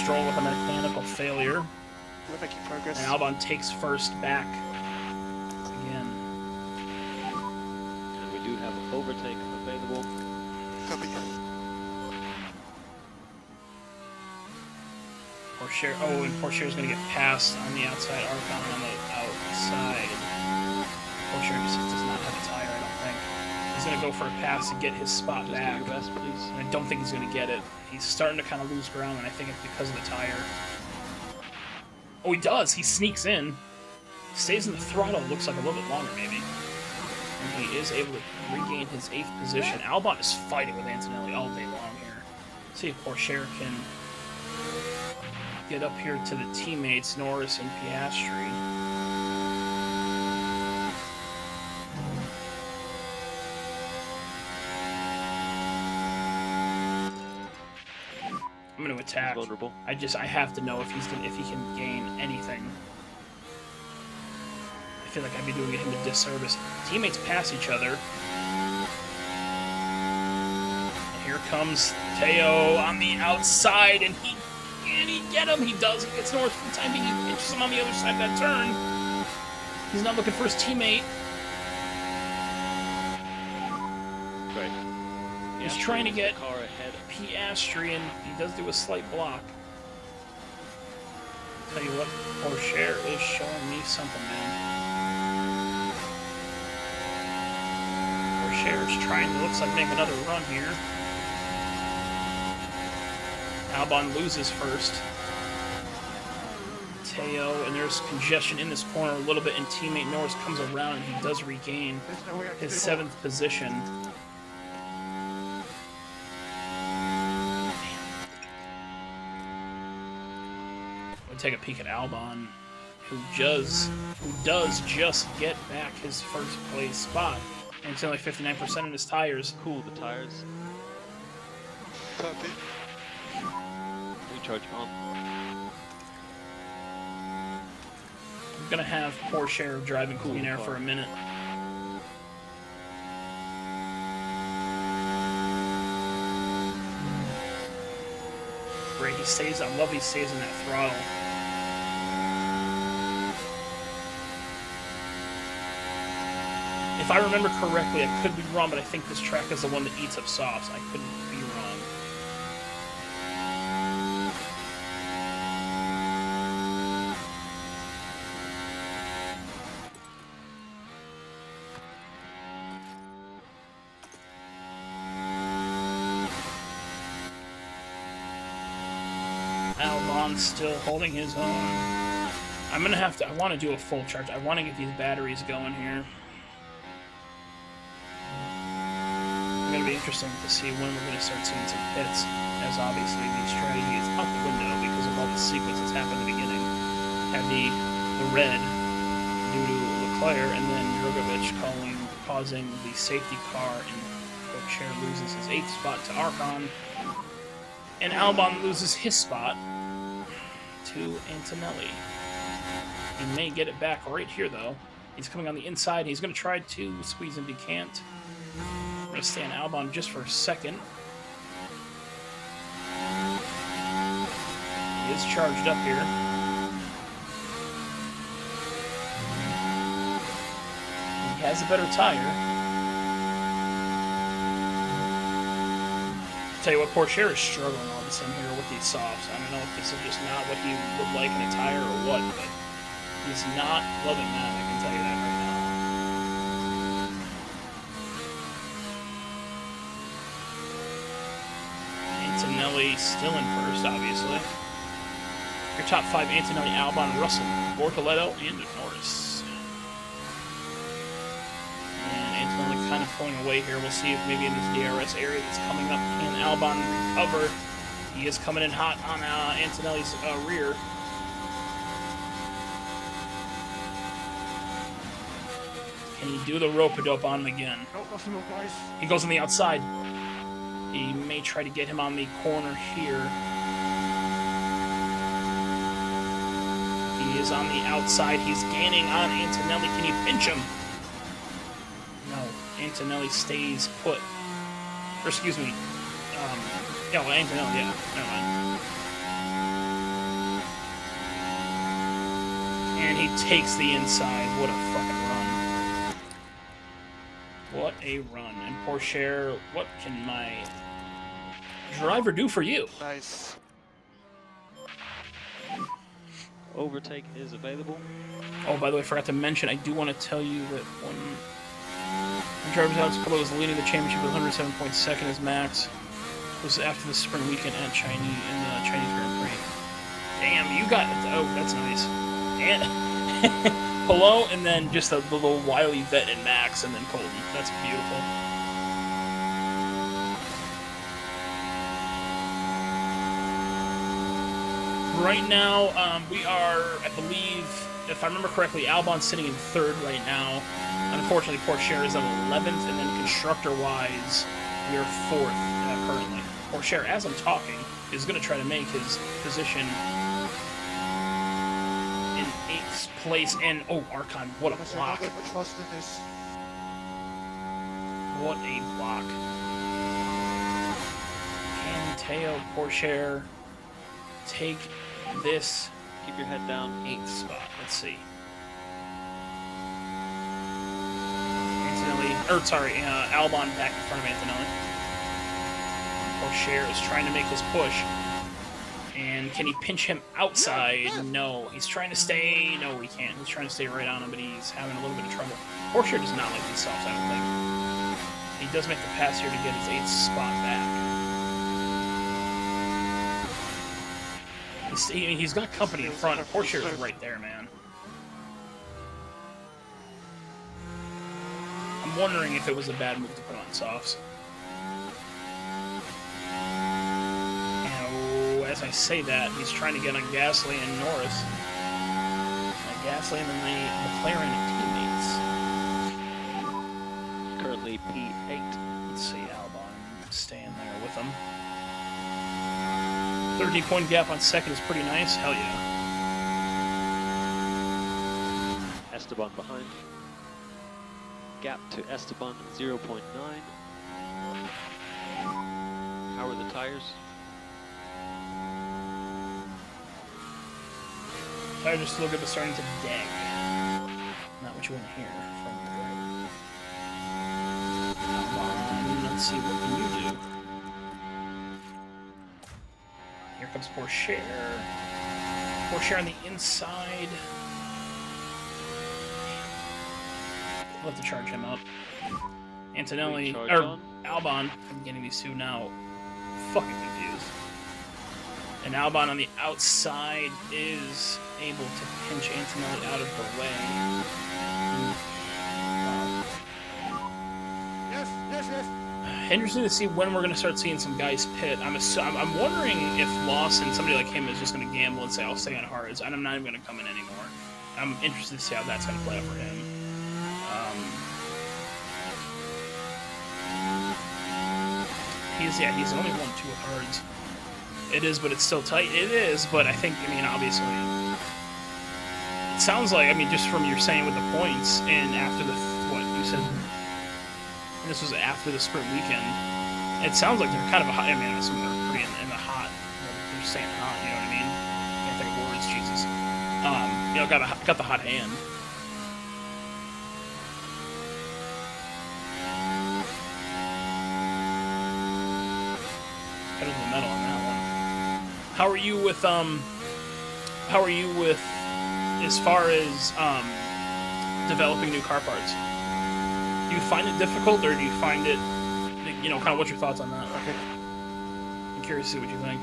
S1: Stroll with a mechanical failure.
S3: We're making progress.
S1: And Albon takes first back again.
S2: And we do have an overtake available.
S3: Copy.
S1: Porsche, oh, and Porsche is going to get passed on the outside. Arcon on the outside. Porsche just does not have a tire, I don't think. He's going to go for a pass to get his spot
S2: Just
S1: back.
S2: do your best, please.
S1: And I don't think he's going to get it. He's starting to kind of lose ground, and I think it's because of the tire. Oh, he does. He sneaks in. Stays in the throttle. Looks like a little bit longer, maybe. And he is able to regain his 8th position. Albon is fighting with Antonelli all day long here. See if Porsche can get up here to the teammates, Norris and Piastri. I'm going to attack.
S2: Vulnerable.
S1: I have to know if he can gain anything. I feel like I'd be doing him a disservice. Teammates pass each other. And here comes Teo on the outside, and can he get him? He does. He gets Norris for the time being. He pitches him on the other side of that turn. He's not looking for his teammate.
S2: Great.
S1: He's trying to get
S2: car ahead.
S1: Piastri, and he does do a slight block. Tell you what, Porsche is showing me something, man. Porsche is trying to, looks like, make another run here. Albon loses first. Teo, and there's congestion in this corner a little bit, and teammate Norris comes around, and he does regain
S3: There's no way I can
S1: his
S3: do
S1: 7th position. Take a peek at Albon, who does just get back his first place spot, and it's only 59% in his tires.
S2: Cool, the tires.
S3: Copy.
S2: Recharge on.
S1: I'm gonna have Porsche driving Clean Air for a minute. Great, he stays. I love he stays in that throttle. If I remember correctly, I could be wrong, but I think this track is the one that eats up softs. I couldn't be wrong. Albon's still holding his own. I'm gonna have to. I want to do a full charge. I want to get these batteries going here. It's going to be interesting to see when we're going to start seeing some pits, as obviously the strategy is out the window because of all the sequences happened at the beginning. Had the red due to Leclerc, and then Drogovic causing the safety car, and Porsche loses his 8th spot to Arcon, and Albon loses his spot to Antonelli. He may get it back right here, though, He's coming on the inside. He's going to try to squeeze him, but he can't. I'm going to stay on Albon just for a second. He is charged up here. He has a better tire. Tell you what, Pourchaire is struggling all of a sudden here with these softs. I don't know if this is just not what he would like in a tire or what, but he's not loving that, I can tell you that right now. Antonelli still in first, obviously. Your top 5, Antonelli, Albon, Russell, Bortoletto, and Norris. Kind of pulling away here. We'll see if maybe in this DRS area that's coming up, can Albon recover? He is coming in hot on Antonelli's rear. Can he do the rope-a-dope on him again? He goes on the outside. He may try to get him on the corner here. He is on the outside. He's gaining on Antonelli. Can he pinch him? Antonelli stays put. Or excuse me. Yeah, well, Antonelli, yeah. Never mind. And he takes the inside. What a fucking run. What a run. And Pourchaire, what can my driver do for you?
S3: Nice.
S2: Overtake is available.
S1: Oh, by the way, I forgot to mention, I do want to tell you that when drivers Alex Palou was leading the championship with 107.2 as Max. It was after the spring weekend at Chinese Grand Prix. Damn, you got it. Oh, that's nice. And Palou, and then just the little wily vet in Max, and then Colton. That's beautiful. Right now, we are, I believe, if I remember correctly, Albon's sitting in 3rd right now. Unfortunately, Pourchaire is at 11th, and then constructor-wise, we are 4th currently. Pourchaire, as I'm talking, is going to try to make his position in 8th place. And, oh, Archon, what a block. What a block. Can Teo Pourchaire take this?
S2: Keep your head down.
S1: 8th spot. Let's see. Albon back in front of Antonelli. Pourchaire is trying to make his push. And can he pinch him outside? No. He's trying to stay. No, he can't. He's trying to stay right on him, but he's having a little bit of trouble. Pourchaire does not like these softs, I don't think. He does make the pass here to get his 8th spot back. He's got company in front. Pourchaire is right there, man. I'm wondering if it was a bad move to put on softs. And as I say that, he's trying to get on Gasly and Norris. Gasly and then the McLaren teammates.
S2: Currently P8.
S1: Let's see, Albon staying there with him. 13-point gap on 2nd is pretty nice. Hell yeah.
S2: Esteban behind. Gap to Esteban 0.9. How are the tires?
S1: Tires are still good, but starting to dang. Not what you want to hear from the driver. Come on, let's see, what can you do? Here comes Pourchaire. Pourchaire on the inside. We'll have to charge him up. Antonelli, or Albon, I'm getting these two now fucking confused. And Albon on the outside is able to pinch Antonelli out of the way.
S3: Yes.
S1: Interesting to see when we're going to start seeing some guys pit. I'm wondering if Lawson, somebody like him, is just going to gamble and say, I'll stay on hards, and I'm not even going to come in anymore. I'm interested to see how that's going to play out for him. He's only won 2 hards. It is, but it's still tight. It is, but I think, obviously, It sounds like, I mean, just from your saying with the points, and after the, what, you said, this was after the sprint weekend, it sounds like they're kind of a hot, I mean, I assume they're pretty in the hot, they're saying hot, you know what I mean? Can't think of words, Jesus. You know, got the hot hand. Pedal to the metal on that one. How are you with, as far as, developing new car parts? Do you find it difficult, or do you find it, you know, kind of what's your thoughts on that? Okay. I'm curious to see what you think.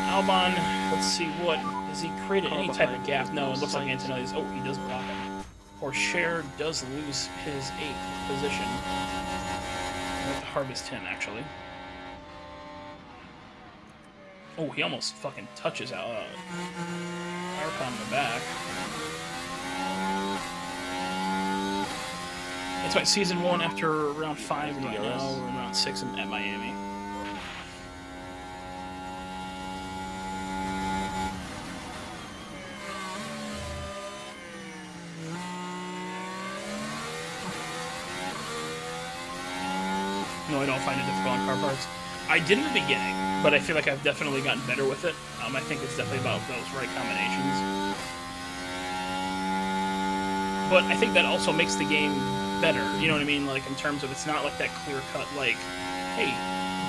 S1: Albon, let's see, what, has he created any type of gap? No, it looks like Antonelli's, oh, he does block him. Or Cher does lose his 8th position. With Harvest 10, actually. Oh, he almost fucking touches out Arcon in the back. It's my season 1 after round 5 right now. We're in round 6 at Miami. No, I don't find it difficult on car parts. I did in the beginning, but I feel like I've definitely gotten better with it. I think it's definitely about those right combinations. But I think that also makes the game better, you know what I mean? Like, in terms of, it's not like that clear-cut, like, hey,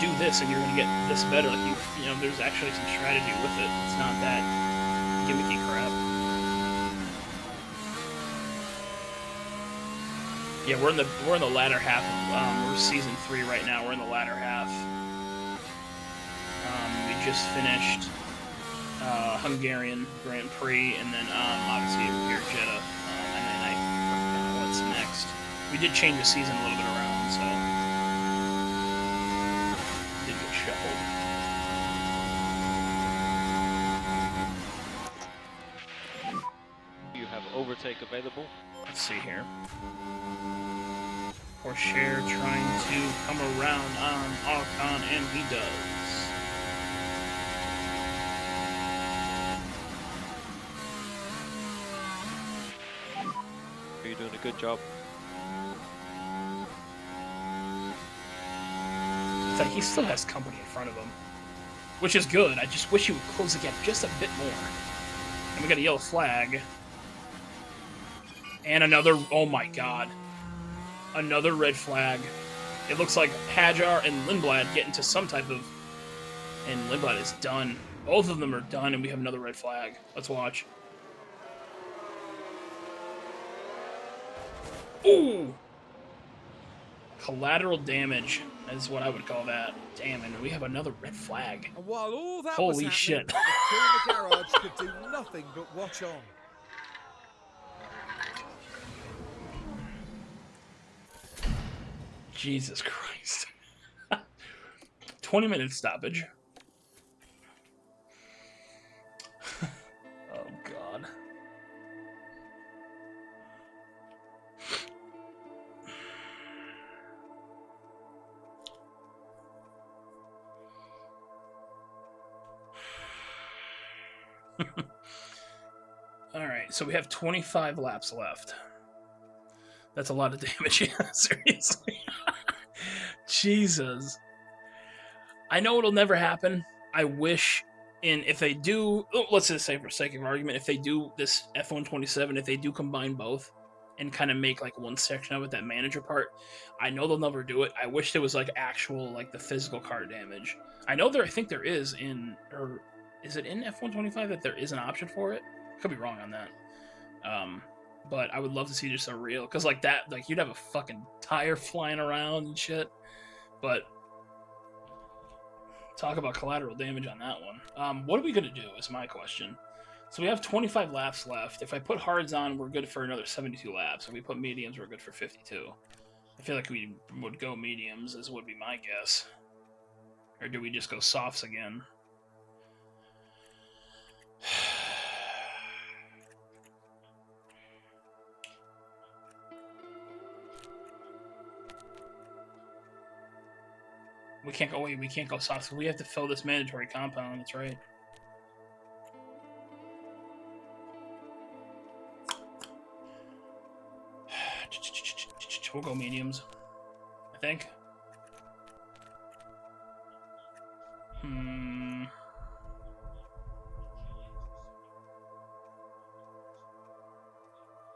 S1: do this and you're gonna get this better. Like, you know, there's actually some strategy with it. It's not that gimmicky crap. Yeah, we're in the latter half of, we're season 3 right now. We're in the latter half. We just finished Hungarian Grand Prix, and then obviously here Jeddah, and then I forgot what's next. We did change the season a little bit around, so did get shuffled.
S2: You have overtake available.
S1: Let's see here. Or Cher trying to come around on Ocon, and he does.
S2: You're doing a good job.
S1: It's like he still has company in front of him, which is good. I just wish he would close the gap just a bit more. And we got a yellow flag. And another, oh my god. Another red flag. It looks like Hajar and Lindblad get into some type of... And Lindblad is done. Both of them are done, and we have another red flag. Let's watch. Ooh! Collateral damage is what I would call that. Damn, and we have another red flag.
S4: And while all that
S1: Holy
S4: was
S1: shit.
S4: the crew in the garage could do nothing but watch on.
S1: Jesus Christ. 20-minute stoppage. Oh, God. Alright, so we have 25 laps left. That's a lot of damage, yeah, seriously. Jesus. I know it'll never happen. I wish, and if they do, let's just say for sake of argument, if they do this F127, if they do combine both and kind of make like one section of it, that manager part, I know they'll never do it. I wish there was like actual, like the physical car damage. I know I think there is in, or is it in F125 that there is an option for it? Could be wrong on that. But I would love to see just a real, because like that, like you'd have a fucking tire flying around and shit. But talk about collateral damage on that one. What are we gonna do is my question. So we have 25 laps left. If I put hards on, we're good for another 72 laps. If we put mediums, we're good for 52. I feel like we would go mediums, as would be my guess. Or do we just go softs again? We can't go. Wait, we can't go soft. So we have to fill this mandatory compound. That's right. We'll go mediums, I think.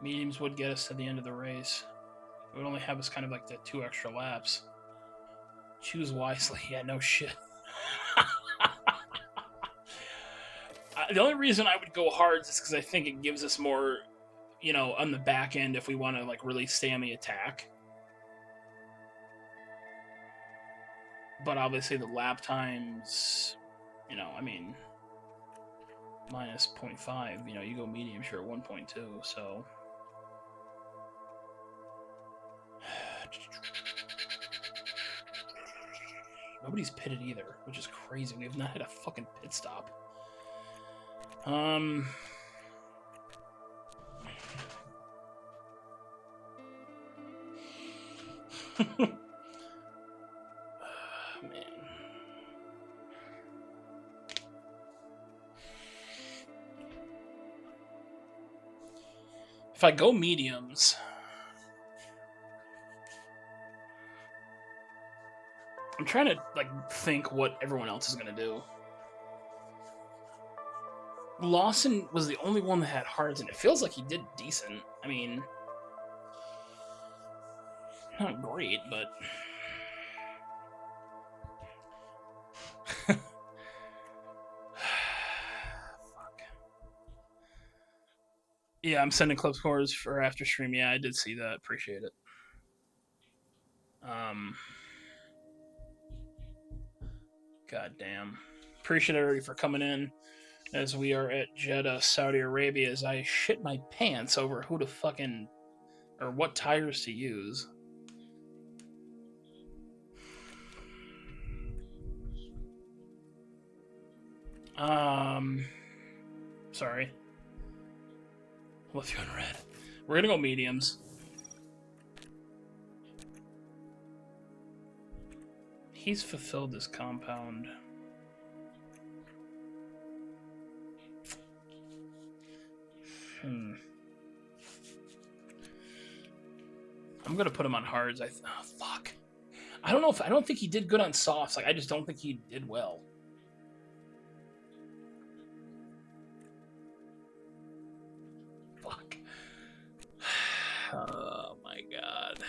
S1: Mediums would get us to the end of the race. It would only have us kind of like the 2 extra laps. Choose wisely. Yeah, no shit. The only reason I would go hards is because I think it gives us more, you know, on the back end if we want to like really stay on the attack. But obviously the lap times, you know, I mean, minus 0.5, you know, you go medium, you're at 1.2, so. Nobody's pitted either, which is crazy. We have not had a fucking pit stop. Man. If I go mediums, I'm trying to like think what everyone else is gonna do. Lawson was the only one that had hards, and it feels like he did decent. I mean, not great, but fuck. Yeah, I'm sending club scores for after stream. Yeah, I did see that. Appreciate it. God damn. Appreciate everybody for coming in as we are at Jeddah, Saudi Arabia, as I shit my pants over who to fucking, or what tires to use. Sorry. Left you in red. We're gonna go mediums. He's fulfilled this compound. I'm gonna put him on hards. Oh, fuck. I don't know if I don't think he did good on softs. Like I just don't think he did well. Fuck. Oh my god.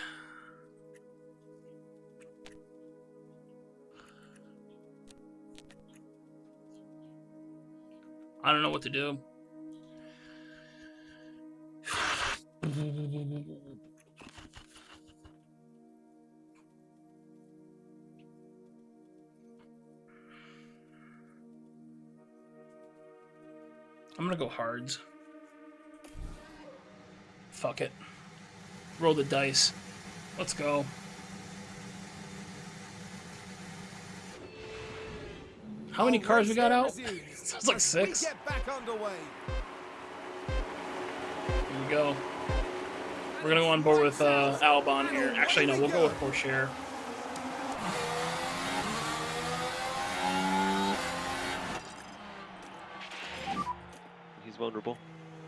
S1: I don't know what to do. I'm gonna go hards. Fuck it. Roll the dice. Let's go. How many cars we got out? Sounds like 6.
S4: Get back underway.
S1: Here we go. We're gonna go on board with Albon here. Actually, no, we'll go with Pourchaire.
S2: He's vulnerable.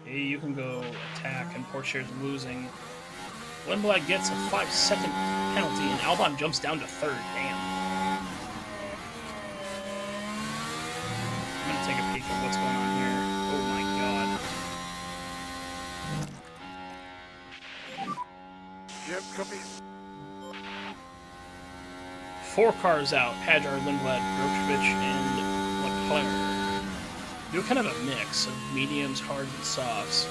S1: Hey, you can go attack, and Pourchaire's losing. Lindblad gets a 5-second penalty, and Albon jumps down to 3rd. Damn. I'm gonna take a peek at what's going on here. Oh my god.
S3: Yep, copy.
S1: 4 cars out. Hadjar, Lindblad, Grokovich, and Leclerc. Do kind of a mix of mediums, hards, and softs.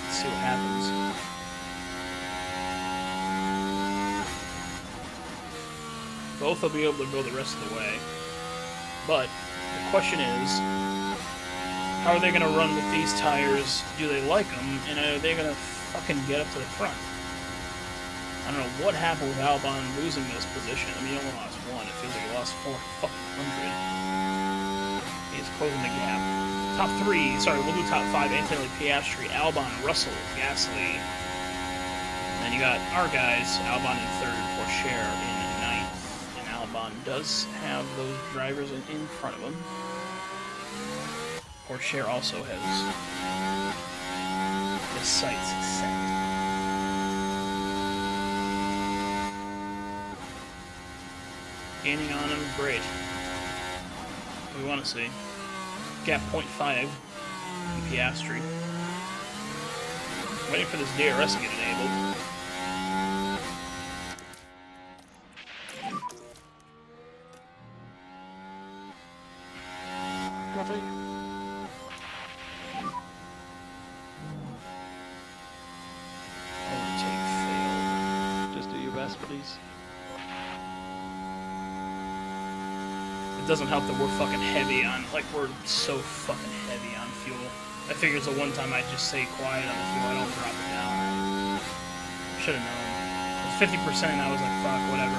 S1: Let's see what happens. Both will be able to go the rest of the way. But the question is, how are they going to run with these tires? Do they like them? And are they going to fucking get up to the front? I don't know what happened with Albon losing this position. I mean, he only lost 1. It feels like he lost 400. He's closing the gap. Top 3, sorry, we'll do top 5. Antonelli, Piastri, Albon, Russell, Gasly. And then you got our guys, Albon in 3rd, Pourchaire in 9th. does have those drivers in front of him. Pourchaire also has his sights set. Gaining on him, great. What we want to see. Gap 0.5 in Piastri. Waiting for this DRS to get enabled.
S3: Copy.
S1: Overtake failed.
S2: Just do your best, please.
S1: It doesn't help that we're fucking heavy on, like, we're so fucking heavy on fuel. I figured it's the one time I just stay quiet on the fuel, I don't drop it down. Should've known. It was 50% and I was like, fuck, whatever.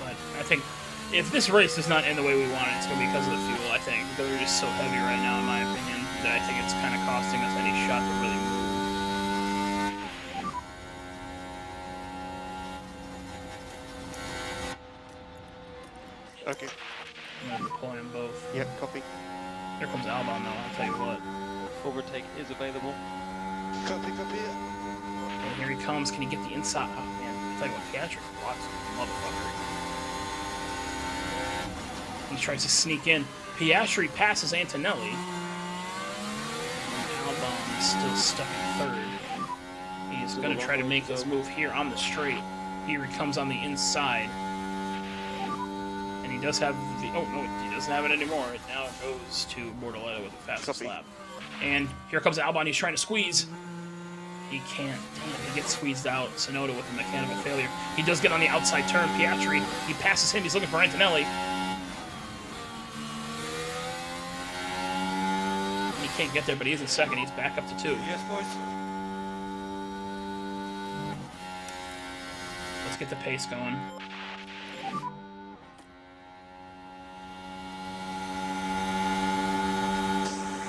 S1: But I think, if this race does not end the way we want it, it's gonna be because of the fuel, I think. Because we're just so heavy right now, in my opinion, that I think it's kind of costing us any shot to really move.
S3: Okay.
S1: I'm gonna deploy them both.
S3: Yep, copy.
S1: Here comes Albon though, I'll tell you what.
S2: Overtake is available.
S3: Copy, copy.
S1: And here he comes, can he get the inside? Oh man, I'll tell you what, Piastri blocks him, motherfucker. He tries to sneak in. Piastri passes Antonelli. Albon is still stuck in third. He's gonna try to make his move here on the straight. Here he comes on the inside. And he does have the... Oh, no, he doesn't have it anymore. It now goes to Bortoleto with the fastest
S3: Copy.
S1: lap. And here comes Albon. He's trying to squeeze. He can't. Damn, he gets squeezed out. Sonoda with a mechanical failure. He does get on the outside turn. Piastri, he passes him. He's looking for Antonelli. He can't get there, but he's in second. He's back up to 2.
S3: Yes, boys.
S1: Let's get the pace going.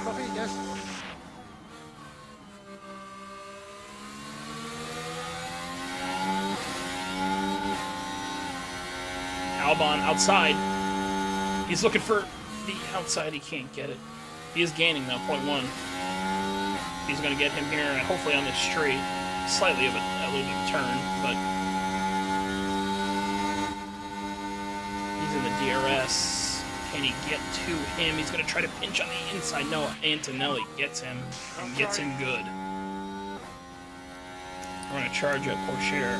S3: Copy, yes.
S1: Albon outside. He's looking for the outside. He can't get it. He is gaining now, 0.1. He's going to get him here, and hopefully on this straight. Slightly of a little bit of a turn, but he's in the DRS. Can he get to him? He's going to try to pinch on the inside. No, Antonelli gets him, and gets him good. We're going to charge at Pourchaire.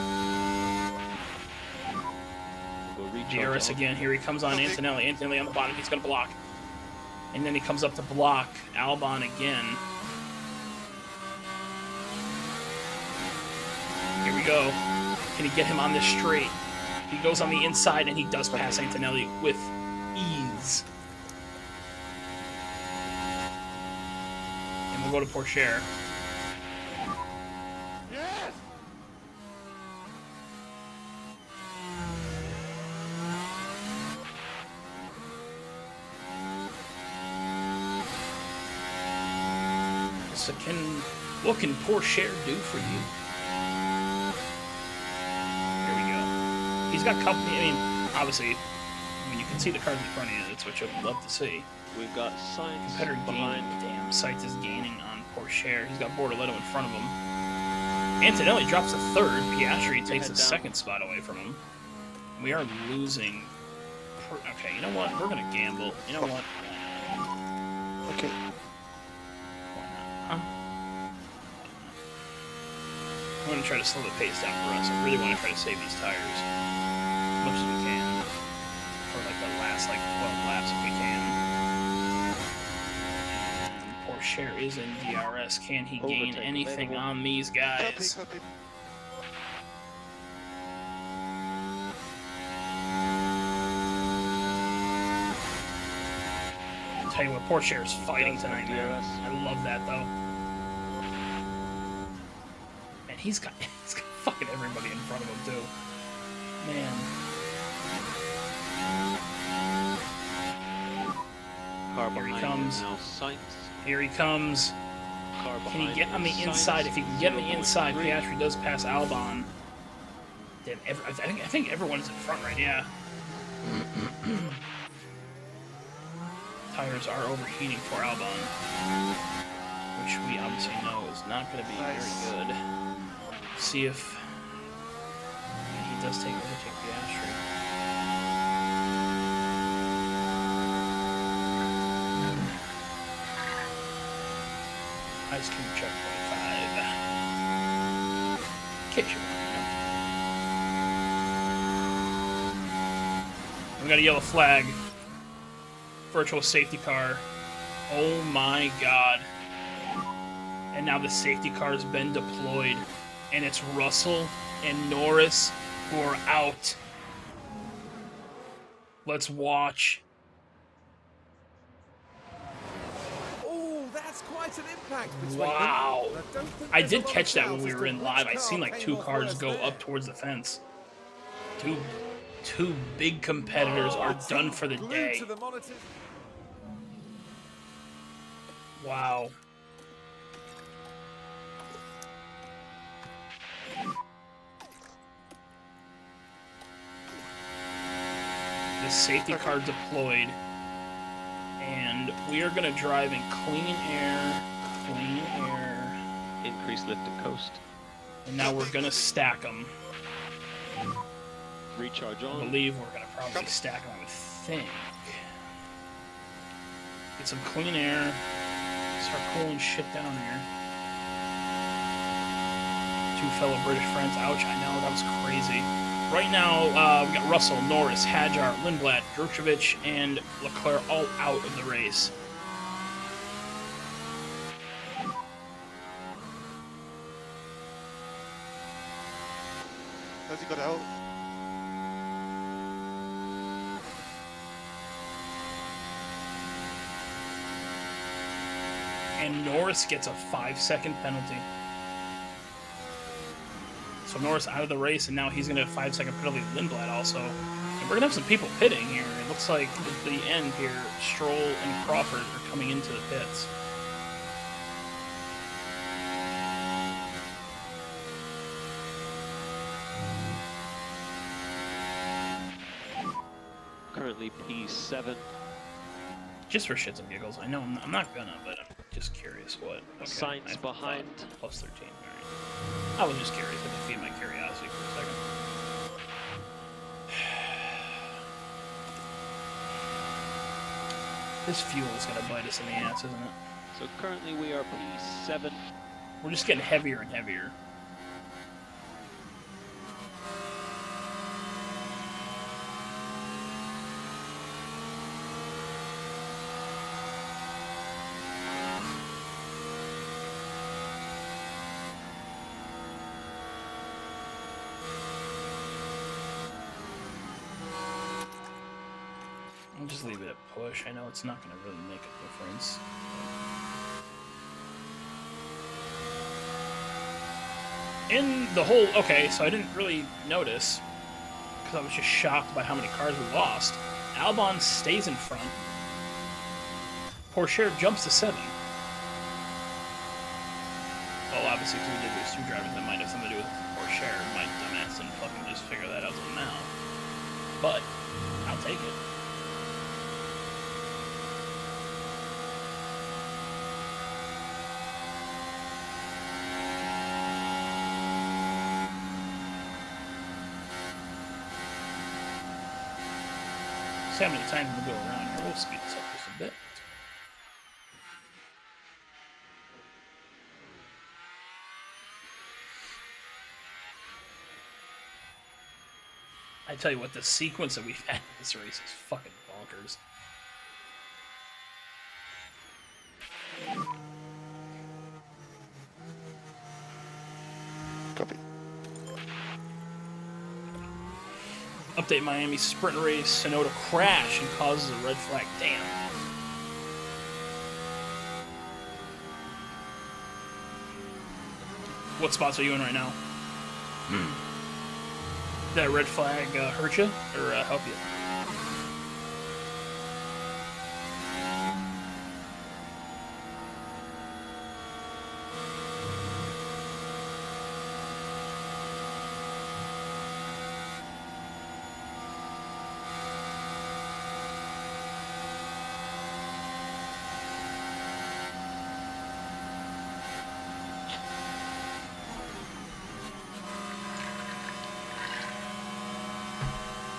S2: We'll recharge
S1: DRS
S2: off.
S1: again. Here he comes on Antonelli. Antonelli on the bottom. He's going to block. And then he comes up to block Albon again. Here we go. Can he get him on this straight? He goes on the inside and he does pass Antonelli with ease. And we'll go to Pourchaire.
S3: Yes!
S1: So what can Pourchaire do for you? Here we go. He's got company. I mean, obviously, when you can see the cars in front of you, that's what you'd love to see.
S2: We've got Sainz
S1: Competitor
S2: behind.
S1: gaining. Damn, Sainz is gaining on Pourchaire. He's got Bortoleto in front of him. Antonelli drops to third. Piastri takes the
S2: head down.
S1: second spot away from him. We are losing. Okay, you know what? We're gonna gamble. You know what?
S3: Okay.
S1: Huh? I'm going to try to slow the pace down for us. I really want to try to save these tires as much as we can for like the last 12 laps if we can. And Pourchaire is in DRS. Can he gain
S2: Overtake
S1: anything
S2: available.
S1: on these
S3: Copy,
S1: guys?
S3: copy.
S1: I'll tell you what, Pourchaire is fighting
S2: Does have
S1: tonight, man.
S2: DRS.
S1: I love that though. Man, he's got fucking everybody in front of him too. Man.
S2: Car
S1: Here he
S2: behind
S1: comes.
S2: is now Sainz.
S1: Here he comes.
S2: Car
S1: Can he
S2: behind
S1: get on the
S2: is
S1: inside?
S2: Sainz,
S1: If he can get on the inside,
S2: 0.3.
S1: Piastri does pass Albon. Damn, I think everyone is in front right, yeah. Tires are overheating for Albon, which we obviously know is not going to be
S3: Nice.
S1: very good. See if he does overtake Piastri. Ice cream checkpoint 5. Kitchen. We got a yellow flag. Virtual safety car. Oh my god. And now the safety car has been deployed. And it's Russell and Norris who are out. Let's watch.
S4: Oh, that's quite an impact between
S1: Wow.
S4: them. But I don't think
S1: I
S4: there's a
S1: did
S4: lot
S1: catch
S4: of
S1: that
S4: doubt
S1: when we
S4: as
S1: were
S4: to
S1: in
S4: which
S1: live. I
S4: car
S1: seen like
S4: came
S1: 2
S4: off
S1: cars
S4: worst
S1: go
S4: there.
S1: up towards the fence. Two big competitors
S4: Oh,
S1: are
S4: the
S1: done
S4: team
S1: for the
S4: glued
S1: day.
S4: to the monitors.
S1: Wow. The safety car deployed. And we are going to drive in clean air. Clean air.
S2: Increase lift and coast.
S1: And now we're going to stack them.
S2: Recharge
S1: I
S2: on.
S1: believe we're going to probably stack them, I would think. Get some clean air. Start cooling shit down here. 2 fellow British friends. Ouch, I know, that was crazy. Right now, we got Russell, Norris, Hadjar, Lindblad, Grutrovich, and Leclerc all out of the race.
S3: Has he got out?
S1: And Norris gets a 5-second penalty. So Norris out of the race, and now he's going to have a 5-second penalty. Lindblad also. And we're going to have some people pitting here. It looks like at the end here, Stroll and Crawford are coming into the pits.
S2: Currently P7.
S1: Just for shits and giggles. I know I'm not gonna, but I'm just curious what. Okay,
S2: Sainz
S1: I
S2: behind.
S1: thought Plus 13. Alright. I was just curious. I had to feed my curiosity for a second. This fuel is gonna bite us in the ass, isn't it?
S2: So currently we are P7.
S1: We're just getting heavier and heavier. I'll just leave it at push. I know it's not going to really make a difference. In the whole... Okay, so I didn't really notice, because I was just shocked by how many cars we lost. Albon stays in front. Pourchaire jumps to 7. Well, obviously, because we did lose 2 drivers, that might have something to do with Pourchaire. My dumbass didn't fucking just figure that out till now. But, I'll take it. See how many times we go around here. We'll speed this up just a bit. I tell you what, the sequence that we've had in this race is fucking bonkers.
S3: Copy.
S1: Update Miami sprint race. Sonoda crash and causes a red flag. Damn. What spots are you in right now? Did that red flag hurt you or help you?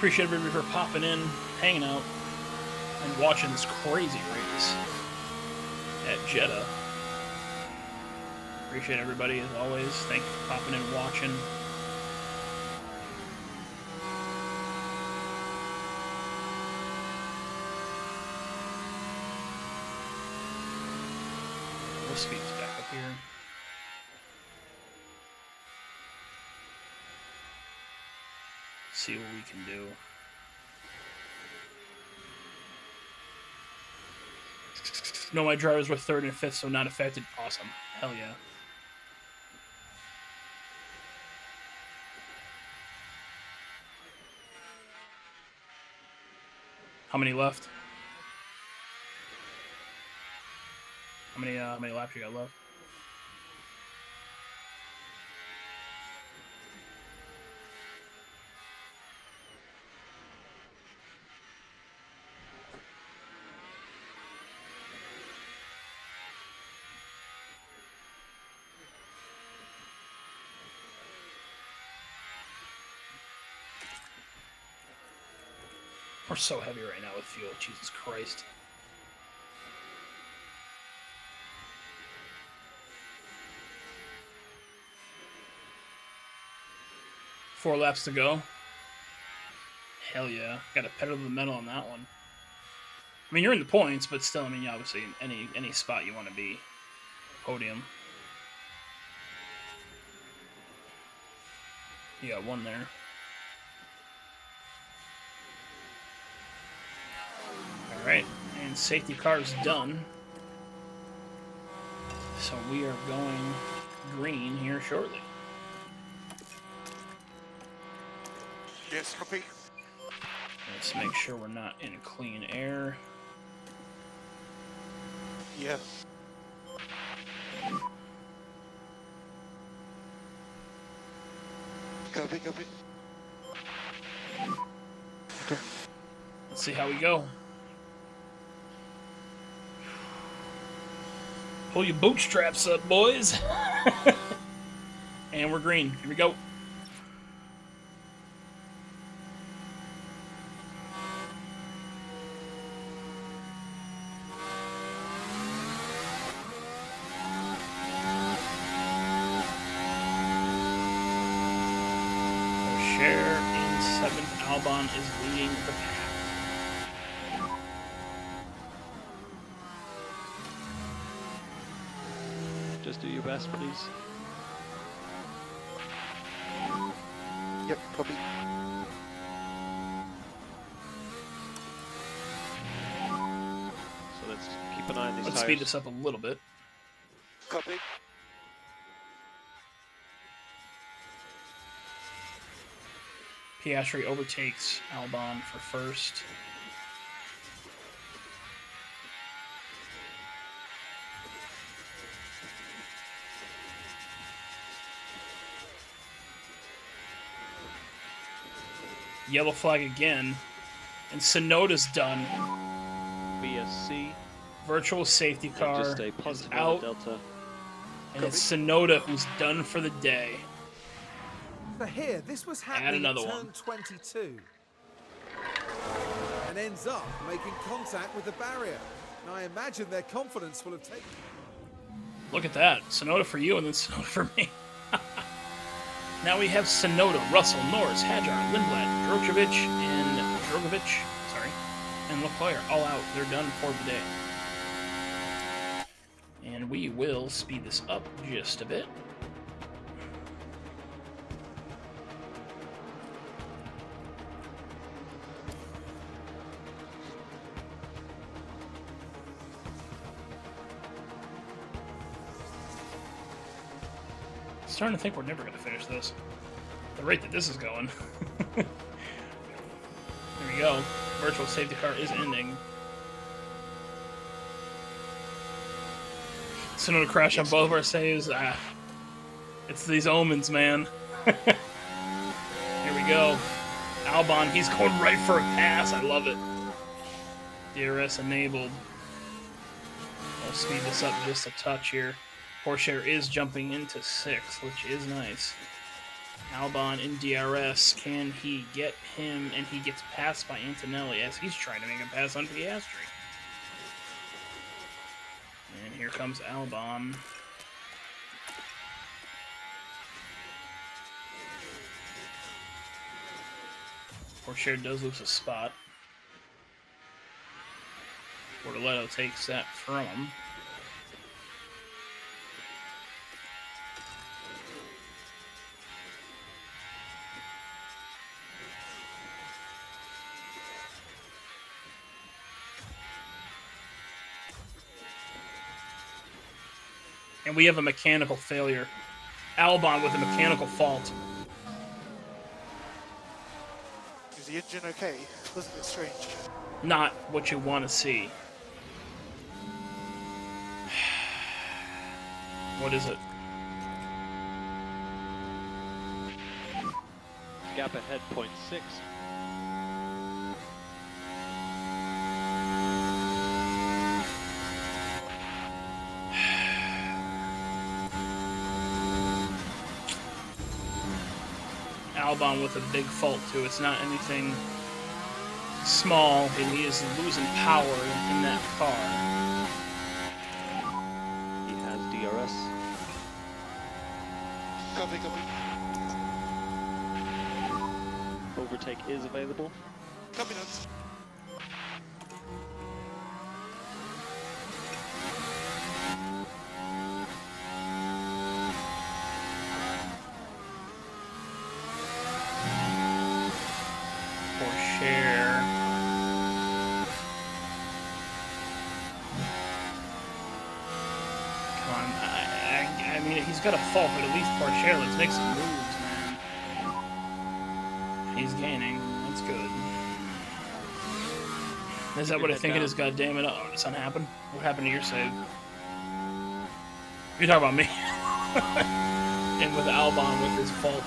S1: appreciate everybody for popping in, hanging out, and watching this crazy race at Jeddah. Appreciate everybody as always. Thank you for popping in and watching. We'll speed this back up here. See what we can do. No, my drivers were 3rd and 5th, so not affected. Awesome. Hell yeah. How many left? How many laps you got left? We're so heavy right now with fuel. Jesus Christ. Four laps to go. Hell yeah. Got to pedal to the metal on that one. I mean, you're in the points, but still, I mean, obviously, any spot you want to be. Podium. You got one there. Alright, and safety car is done. So we are going green here shortly.
S3: Yes, copy.
S1: Let's make sure we're not in clean air.
S3: Yes. Copy, copy.
S1: Let's see how we go. Pull your bootstraps up, boys. And we're green. Here we go. Share in 7th. Albon is leading the pack.
S2: Just do your best, please.
S3: Yep, copy.
S2: So let's keep an eye on these
S1: Let's
S2: tires.
S1: speed this up a little bit.
S3: Copy.
S1: Piastri overtakes Albon for first. Yellow flag again. And Sonoda's done.
S2: BSC.
S1: Virtual safety car
S2: Just stay
S1: is
S2: positive on
S1: out.
S2: the Delta.
S1: And it's Sonoda who's done for the day.
S4: So here, this was
S1: Add
S4: happening
S1: another
S4: in
S1: one.
S4: turn 22. And ends up making contact with the barrier. And I imagine their confidence will have taken...
S1: Look at that. Sonoda for you and then Sonoda for me. Now we have Sonoda, Russell, Norris, Hadjar, Lindblad, Drogovic, and Leclerc all out. They're done for the day. And we will speed this up just a bit. Starting to think we're never going to finish this. The rate that this is going. There we go. Virtual safety car is ending. Sonoda crash on both of our saves. It's these omens, man. Here we go. Albon, he's going right for a pass. I love it. DRS enabled. I'll speed this up just a touch here. Porsche is jumping into 6th, which is nice. Albon in DRS. Can he get him? And he gets passed by Antonelli as he's trying to make a pass on Piastri. And here comes Albon. Pourchaire does lose a spot. Bortoleto takes that from him. And we have a mechanical failure. Albon with a mechanical fault.
S3: Is the engine okay? Wasn't it strange?
S1: Not what you want to see. What is it?
S2: Gap ahead, 0.6.
S1: Albon with a big fault too. It's not anything small, and he is losing power in that car.
S2: He has DRS.
S3: Copy.
S2: Overtake is available.
S3: Copy notes.
S1: Pourchaire. Come on, I mean, he's got a fault, but at least Pourchaire, let's make some moves, man. He's gaining. That's good. Is that what I think it is? God damn it! Oh, did something happen? What happened to your save? You're talking about me. And with Albon with his fault.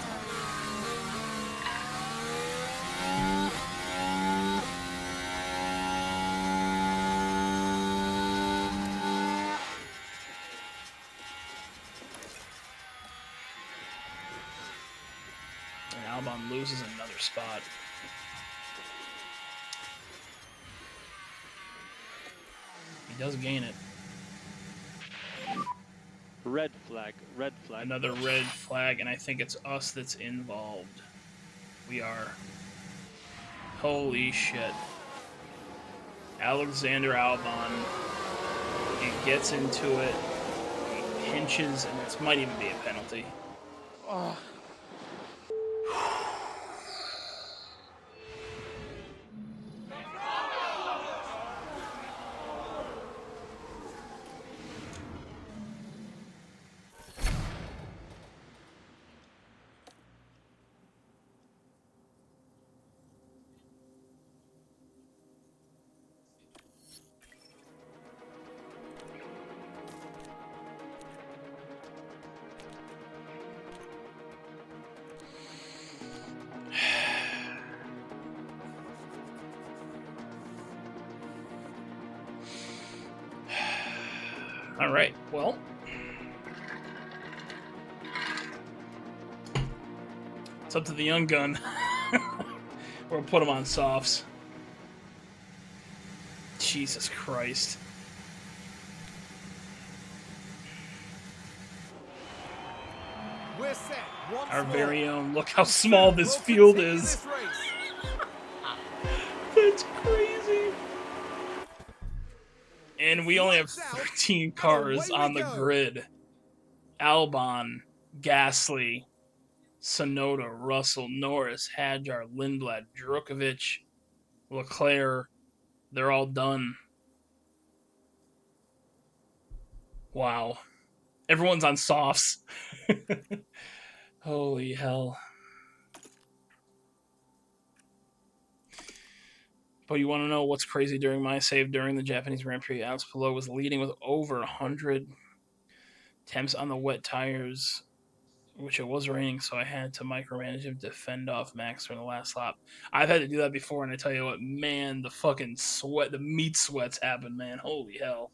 S1: And Albon loses another spot. He does gain it.
S2: Red flag, red flag.
S1: Another red flag, and I think it's us that's involved. We are. Holy shit. Alexander Albon. He gets into it. He pinches, and this might even be a penalty.
S3: Oh.
S1: All right, well. It's up to the young gun. We'll put him on softs. Jesus Christ.
S4: We're set. Once
S1: Our
S4: more.
S1: very own. Look how small this field is.
S4: This race.
S1: That's crazy. And we only have 13 cars on the grid. Albon, Gasly, Tsunoda, Russell, Norris, Hadjar, Lindblad, Drukovic, Leclerc. They're all done. Wow. Everyone's on softs. Holy hell. But you want to know what's crazy during my save during the Japanese Grand Prix? Alex Palou was leading with over 100 attempts on the wet tires, which it was raining, so I had to micromanage him to fend off Max for the last lap. I've had to do that before, and I tell you what, man, the fucking sweat, the meat sweats happen, man. Holy hell.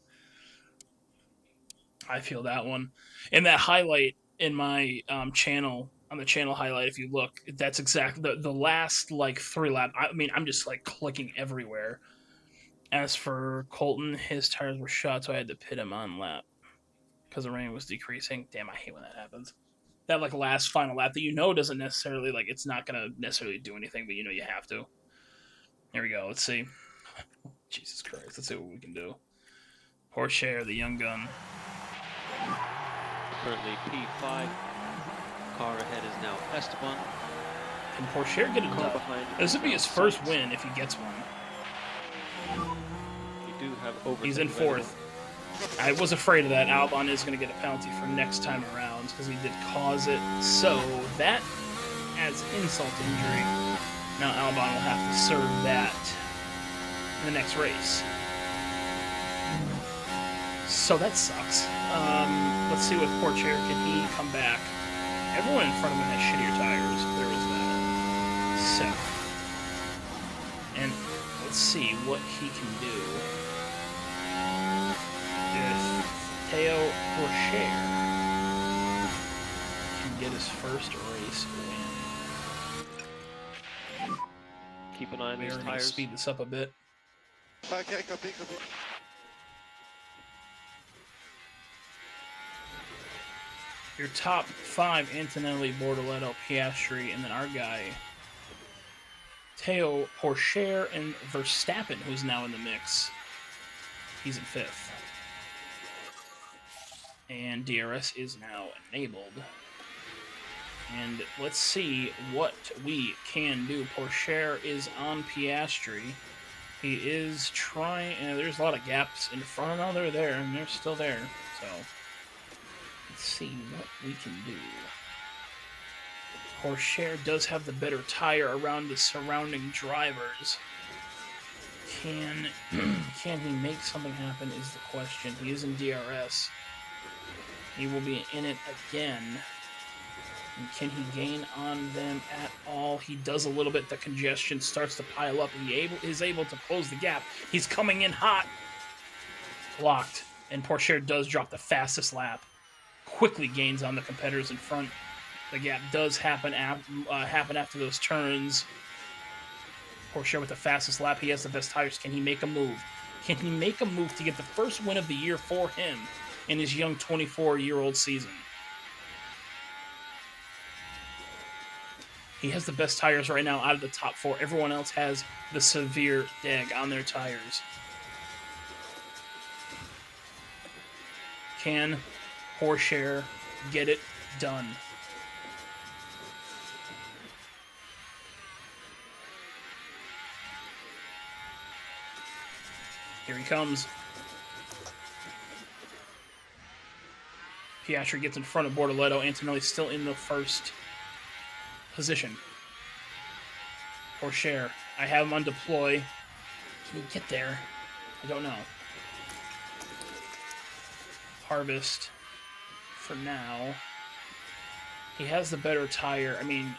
S1: I feel that one. And that highlight in my channel on the channel highlight, if you look, that's exactly the last like 3 lap. I mean, I'm just like clicking everywhere. As for Colton, his tires were shot, so I had to pit him on lap because the rain was decreasing. Damn, I hate when that happens. That like last final lap that you know doesn't necessarily like it's not gonna necessarily do anything, but you know you have to. Here we go. Let's see. Jesus Christ. Let's see what we can do. Porsche, the young gun.
S2: Currently P5. Car ahead is now Esteban.
S1: Can Porsche get it
S2: Car
S1: done?
S2: behind.
S1: This would be his
S2: is
S1: first
S2: Sainz.
S1: win if he gets one.
S2: You do have over.
S1: He's in 4th. I was afraid of that. Albon is going to get a penalty for next time around because he did cause it. So that adds insult to injury. Now Albon will have to serve that in the next race. So that sucks. Let's see with Porsche. Can he come back? Everyone in front of him has shittier tires. There is that. So, and let's see what he can do. If Theo Porsche can get his first race win.
S2: Keep an eye on
S1: We
S2: these
S1: are going to
S2: tires.
S1: speed this up a bit.
S3: Okay, copy.
S1: Your top 5, Antonelli, Bortoletto, Piastri, and then our guy, Theo Porsche and Verstappen, who's now in the mix. He's in 5th. And DRS is now enabled. And let's see what we can do. Porsche is on Piastri. He is trying, and there's a lot of gaps in front. Oh, they're there, and they're still there. So, let's see what we can do. Porsche does have the better tire around the surrounding drivers. Can he make something happen is the question. He is in DRS. He will be in it again. And can he gain on them at all? He does a little bit. The congestion starts to pile up. He is able to close the gap. He's coming in hot. Blocked. And Porsche does drop the fastest lap. Quickly gains on the competitors in front. The gap does happen after those turns. Porsche with the fastest lap. He has the best tires. Can he make a move? Can he make a move to get the first win of the year for him in his young 24-year-old season? He has the best tires right now out of the top 4. Everyone else has the severe deg on their tires. Can Porsche get it done? Here he comes. Piastri gets in front of Bortoletto. Antonelli still in the first position. Porsche, I have him on deploy. Can he get there? I don't know. Harvest for now. He has the better tire. I mean,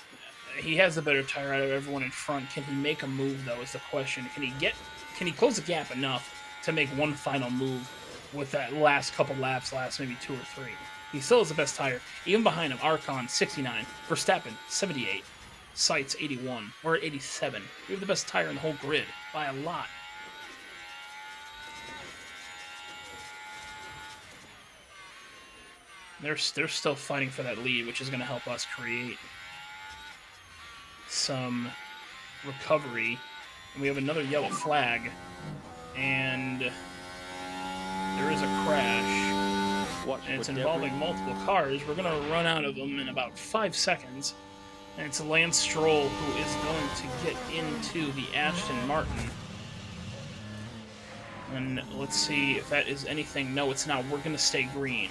S1: he has the better tire out of everyone in front. Can he make a move, though, is the question. Can he close the gap enough to make one final move with that last couple laps, last maybe 2 or 3? He still has the best tire. Even behind him, Arcon, 69. Verstappen, 78. Seitz, 81. We're at 87. We have the best tire in the whole grid by a lot. They're still fighting for that lead, which is going to help us create some recovery. And we have another yellow flag, and there is a crash,
S2: Watch
S1: and it's
S2: for
S1: involving
S2: debris.
S1: multiple cars. We're going to run out of them in about 5 seconds, and it's Lance Stroll who is going to get into the Aston Martin. And let's see if that is anything. No, it's not. We're going to stay green.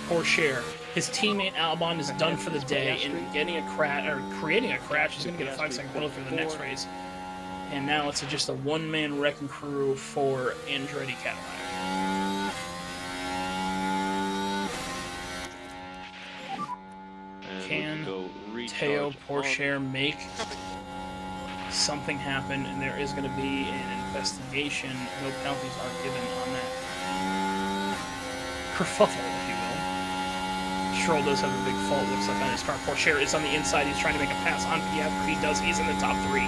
S1: Porsche, his teammate Albon is done for the day, and getting a crash or creating a crash. He's going to get a 5-second penalty for the next race. And now it's just a one-man wrecking crew for Andretti Cadillac.
S2: And we
S1: Can
S2: go
S1: Theo
S2: recharge
S1: Porsche make something happen? And there is going to be an investigation. No penalties are given on that kerfuffle, if you will. Stroll does have a big fault, looks like, on his car. Pourchaire is on the inside. He's trying to make a pass on Piastri. He does. He's in the top 3.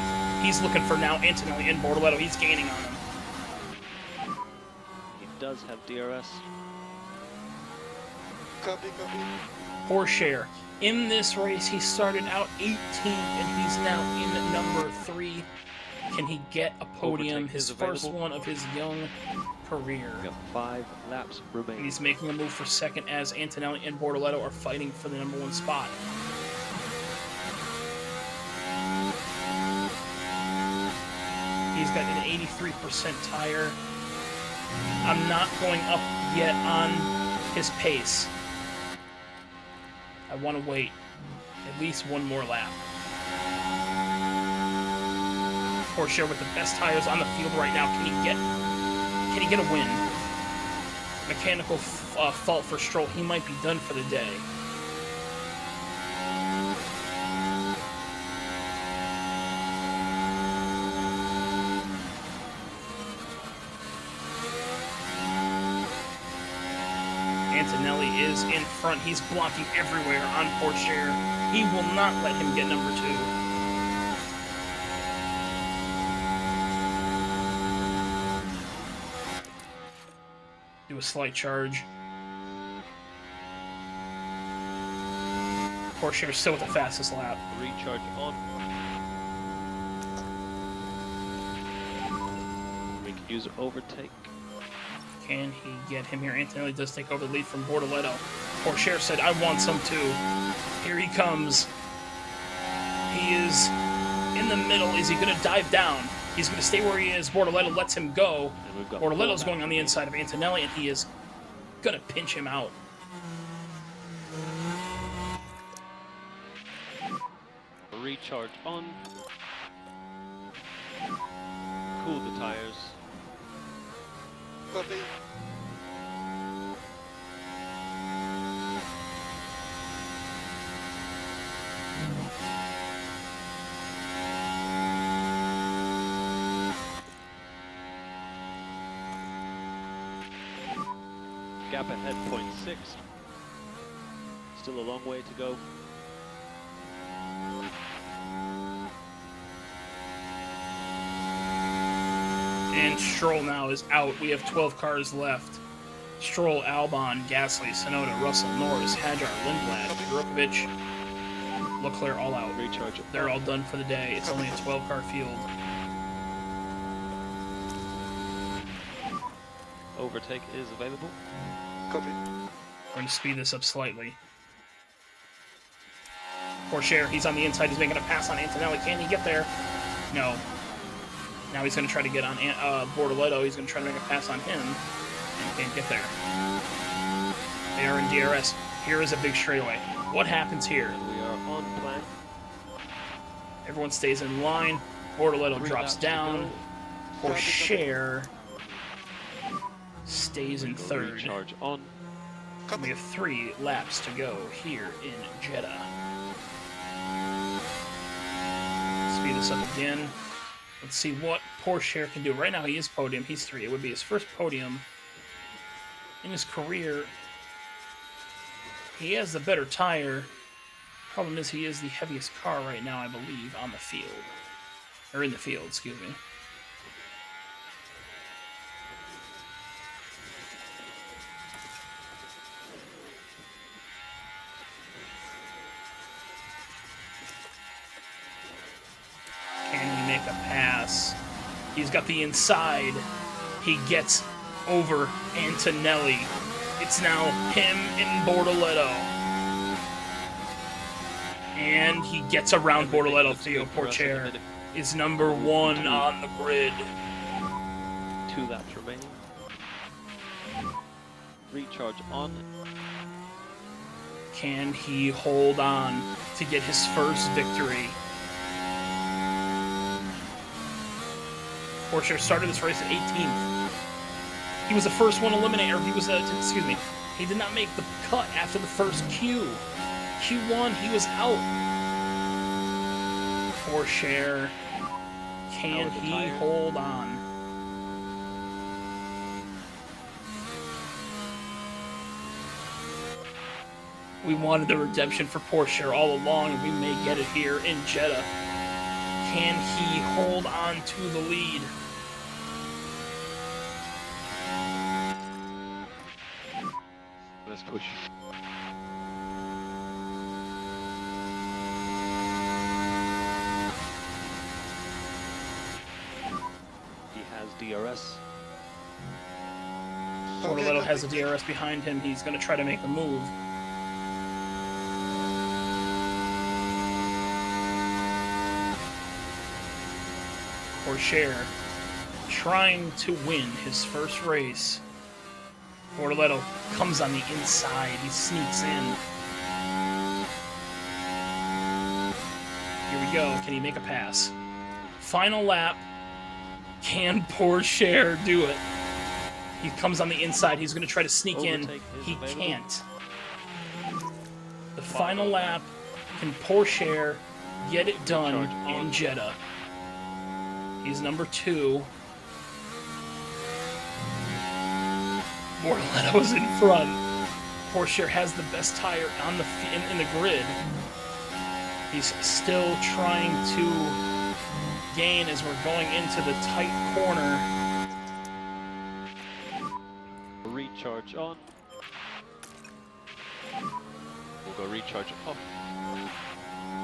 S1: He's looking for now Antonelli and Bortoleto. He's gaining on him.
S2: He does have DRS.
S3: Copy, copy.
S1: Pourchaire. In this race, he started out 18th, and he's now in number 3. Can he get a podium?
S2: Overtake
S1: His
S2: is
S1: first
S2: available.
S1: one of his young career.
S2: We got 5 laps
S1: And
S2: remaining.
S1: he's making a move for second as Antonelli and Bortoleto are fighting for the number 1 spot. He's got an 83% tire. I'm not going up yet on his pace. I want to wait at least one more lap. Pourchaire with the best tires on the field right now. Can he get a win? Mechanical fault for Stroll. He might be done for the day. Antonelli is in front. He's blocking everywhere on Pourchaire. He will not let him get number 2. Do a slight charge. Pourchaire still with the fastest lap.
S2: Recharge on. We can use overtake.
S1: Can he get him here? Antonelli does take over the lead from Bortoleto. Pourchaire said, I want some too. Here he comes. He is in the middle. Is he going to dive down? He's going to stay where he is. Bortoleto lets him go.
S2: And we've got
S1: Bortoleto's
S2: 4
S1: going on the inside of Antonelli, and he is going to pinch him out.
S2: Recharge on. Cool the tires.
S3: Copy.
S2: Gap ahead, 0.6. Still a long way to go.
S1: And Stroll now is out. We have 12 cars left. Stroll, Albon, Gasly, Tsunoda, Russell, Norris, Hadjar, Lindblad, Drukovic, Leclerc all out.
S2: Recharge.
S1: They're all done for the day. It's only a 12-car field.
S2: Overtake is available.
S3: Copy.
S1: We're going to speed this up slightly. Pourchaire, he's on the inside. He's making a pass on Antonelli. Can he get there? No. Now he's going to try to get on Bortoleto. He's going to try to make a pass on him. And can't get there. They are in DRS. Here is a big straightaway. What happens here?
S2: And we are on plan.
S1: Everyone stays in line. Bortoleto
S2: 3
S1: drops
S2: laps to
S1: down.
S2: go.
S1: Pourchaire stays in third.
S2: Recharge on.
S1: We have 3 laps to go here in Jeddah. Speed this up again. Let's see what Pourchaire can do. Right now he is podium. He's 3. It would be his first podium in his career. He has the better tire. Problem is he is the heaviest car right now, I believe, on the field. Or in the field, excuse me. Can he make a pass? He's got the inside. He gets over Antonelli. It's now him and Bortoleto. And he gets around Bortoleto. Theo Pourchaire is number 1 on the grid.
S2: 2 laps remaining. Recharge on.
S1: Can he hold on to get his first victory? Pourchaire started this race at 18th. He was the first one eliminated, or he was, excuse me, he did not make the cut after the first Q. Q1, he was out. Pourchaire, can he hold on? We wanted the redemption for Porsche all along, and we may get it here in Jeddah. Can he hold on to the lead?
S2: Let's push. He has DRS.
S1: Bortoletto has a DRS behind him. He's going to try to make a move. Porsche trying to win his first race. Bortoletto comes on the inside. He sneaks in. Here we go. Can he make a pass? Final lap. Can Porsche do it? He comes on the inside. He's going to try to sneak in. He can't. The final lap. Can Porsche get it done in Jeddah? He's number 2. Bortoletto's in front. Porsche has the best tire on the in the grid. He's still trying to gain as we're going into the tight corner.
S2: Recharge on. We'll go recharge up.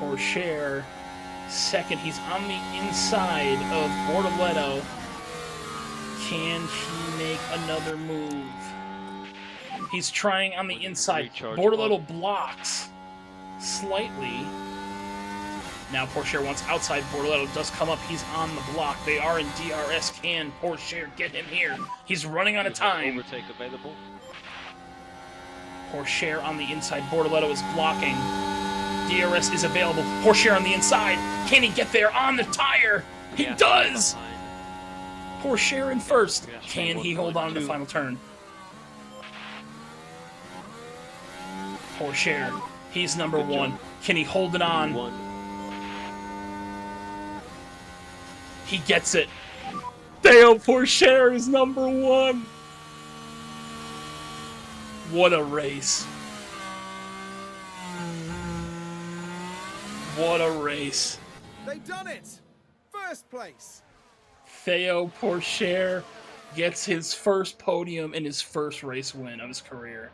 S1: Porsche second. He's on the inside of Bortoletto. Can he make another move? He's trying on the inside. Bortoletto blocks slightly. Now Porsche wants outside. Bortoletto does come up. He's on the block. They are in DRS. Can Porsche get him here? He's running out of time.
S2: Overtake available.
S1: Porsche on the inside. Bortoletto is blocking. DRS is available. Porsche on the inside. Can he get there on the tire? He does! Porsche in first. Can he hold on to the final turn? Porsche. He's number 1. Can he hold it on? He gets it. Theo Porsche is number 1. What a race. What a race.
S4: They've done it! First place!
S1: Theo Porsche gets his first podium and his first race win of his career.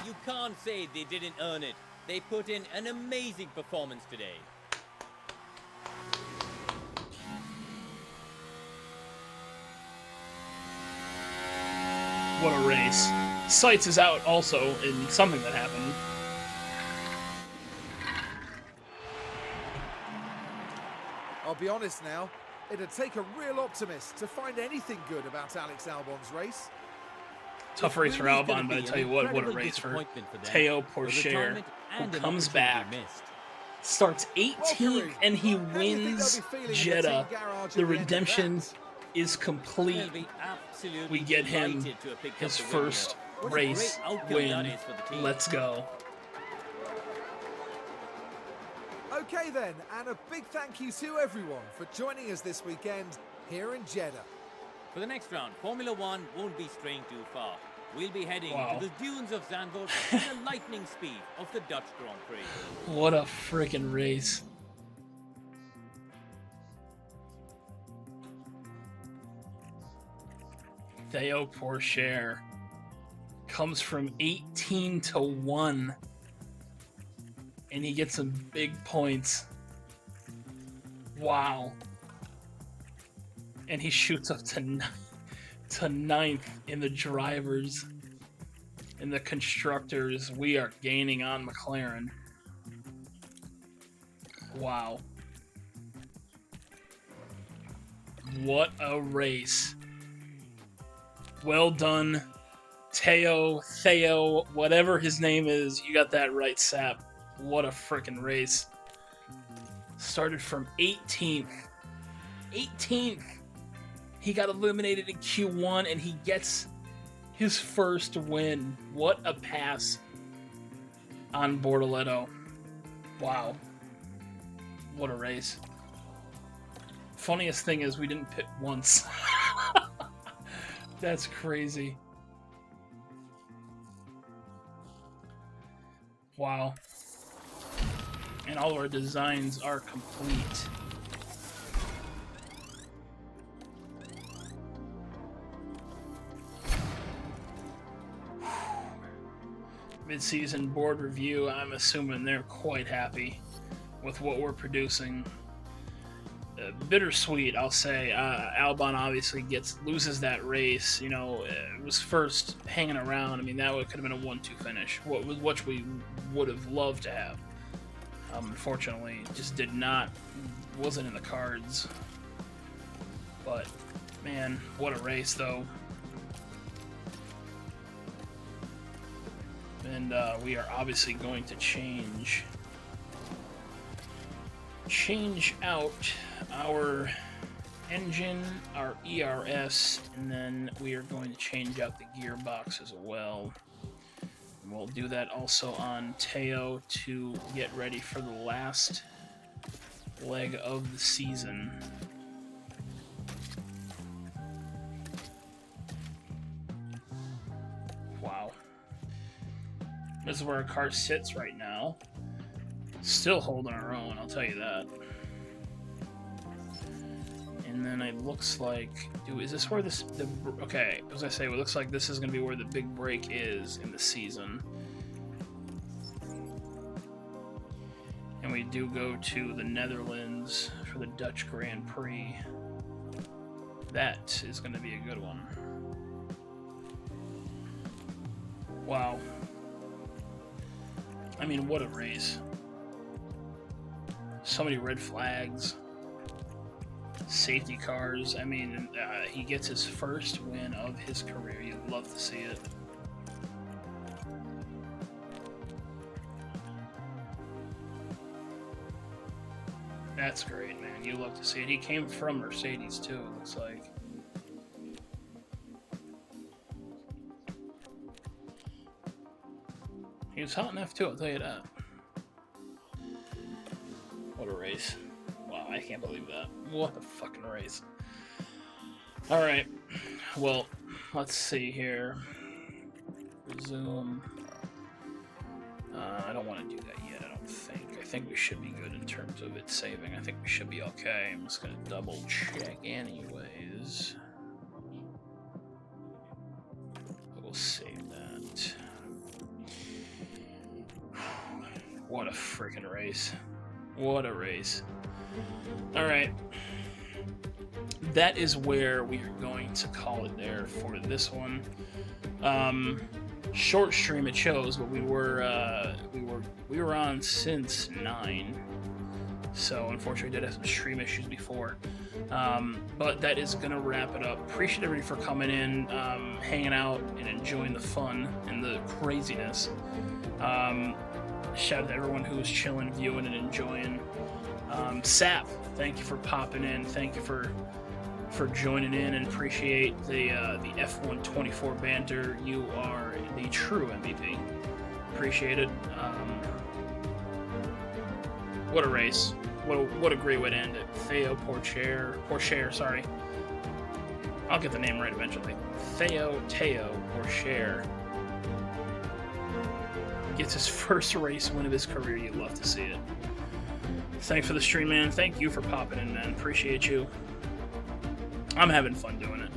S5: You can't say they didn't earn it. They put in an amazing performance today.
S1: What a race. Sights is out also in something that happened.
S4: I'll be honest now, it'd take a real optimist to find anything good about Alex Albon's race.
S1: Tough race for Albon, but I tell you what a race for Theo Porsche, who comes back, starts 18th, and he wins Jeddah. The redemption is complete. We get him his first race win. Let's go.
S4: Okay then, and a big thank you to everyone for joining us this weekend here in Jeddah.
S5: For the next round, Formula One won't be straying too far. We'll be heading to the dunes of Zandvoort at the lightning speed of the Dutch Grand Prix.
S1: What a freaking race. Theo Porsche comes from 18 to 1. And he gets some big points. Wow. And he shoots up to ninth in the drivers. In the constructors, we are gaining on McLaren. Wow. What a race. Well done, Theo, whatever his name is. You got that right, Sap. What a freaking race. Started from 18th. 18th. He got eliminated in Q1 and he gets his first win. What a pass on Bortoletto. Wow. What a race. Funniest thing is we didn't pit once. That's crazy. Wow. And all of our designs are complete. Mid-season board review, I'm assuming they're quite happy with what we're producing. Bittersweet, I'll say. Albon obviously loses that race. You know, it was first hanging around. I mean, that could have been a 1-2 finish, which we would have loved to have. Unfortunately, just wasn't in the cards. But man, what a race, though. And we are obviously going to change out our engine, our ERS, and then we are going to change out the gearbox as well. And we'll do that also on Teo to get ready for the last leg of the season. Wow. This is where our car sits right now. Still holding our own, I'll tell you that. And then it looks like, is this where okay, as I say, it looks like this is going to be where the big break is in the season. And we do go to the Netherlands for the Dutch Grand Prix. That is going to be a good one. Wow. I mean, what a race. So many red flags. Safety cars. I mean, he gets his first win of his career. You'd love to see it. That's great, man. You love to see it. He came from Mercedes, too, it looks like. He was hot enough, too, I'll tell you that. What a race. Wow, I can't believe that. What a fucking race. Alright. Well, let's see here. Resume. I don't want to do that yet, I don't think. I think we should be good in terms of it saving. I think we should be okay. I'm just going to double check anyways. We'll save that. What a freaking race. What a race. Alright. That is where we are going to call it there for this one. Short stream it shows, but we were on since 9. So unfortunately we did have some stream issues before. But that is gonna wrap it up. Appreciate everybody for coming in, hanging out, and enjoying the fun and the craziness. Shout out to everyone who was chilling, viewing, and enjoying. Sap, thank you for popping in. Thank you for joining in, and appreciate the F1 24 banter. You are the true MVP. Appreciate it. What a race. What a great way to end it. Theo Pourchaire, sorry. I'll get the name right eventually. Teo Pourchaire gets his first race win of his career. You'd love to see it. Thanks for the stream, man. Thank you for popping in, man. Appreciate you. I'm having fun doing it.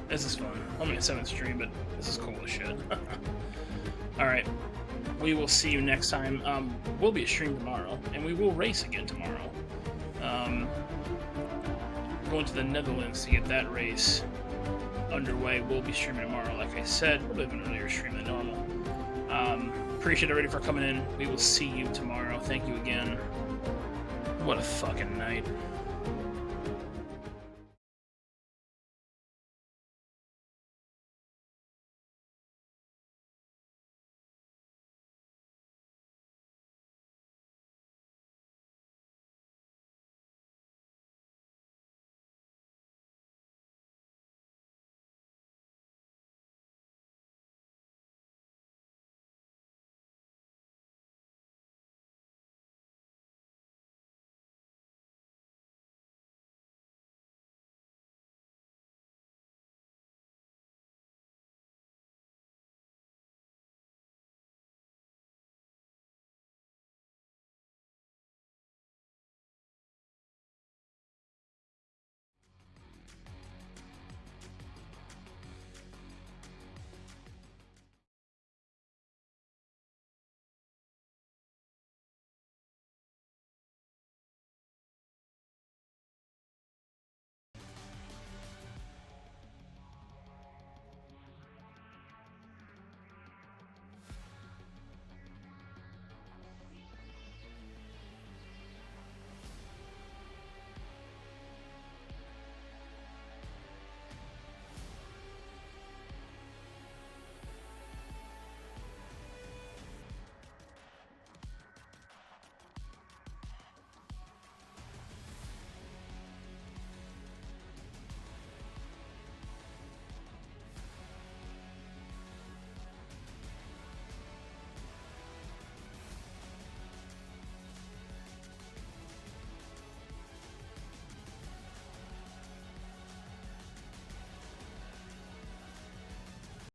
S1: This is fun. Only a 7th stream, but this is cool as shit. Alright. We will see you next time. We'll be a stream tomorrow, and we will race again tomorrow. Going to the Netherlands to get that race underway. We'll be streaming tomorrow, like I said. A little bit of an earlier stream than normal. Appreciate everybody for coming in. We will see you tomorrow. Thank you again. What a fucking night.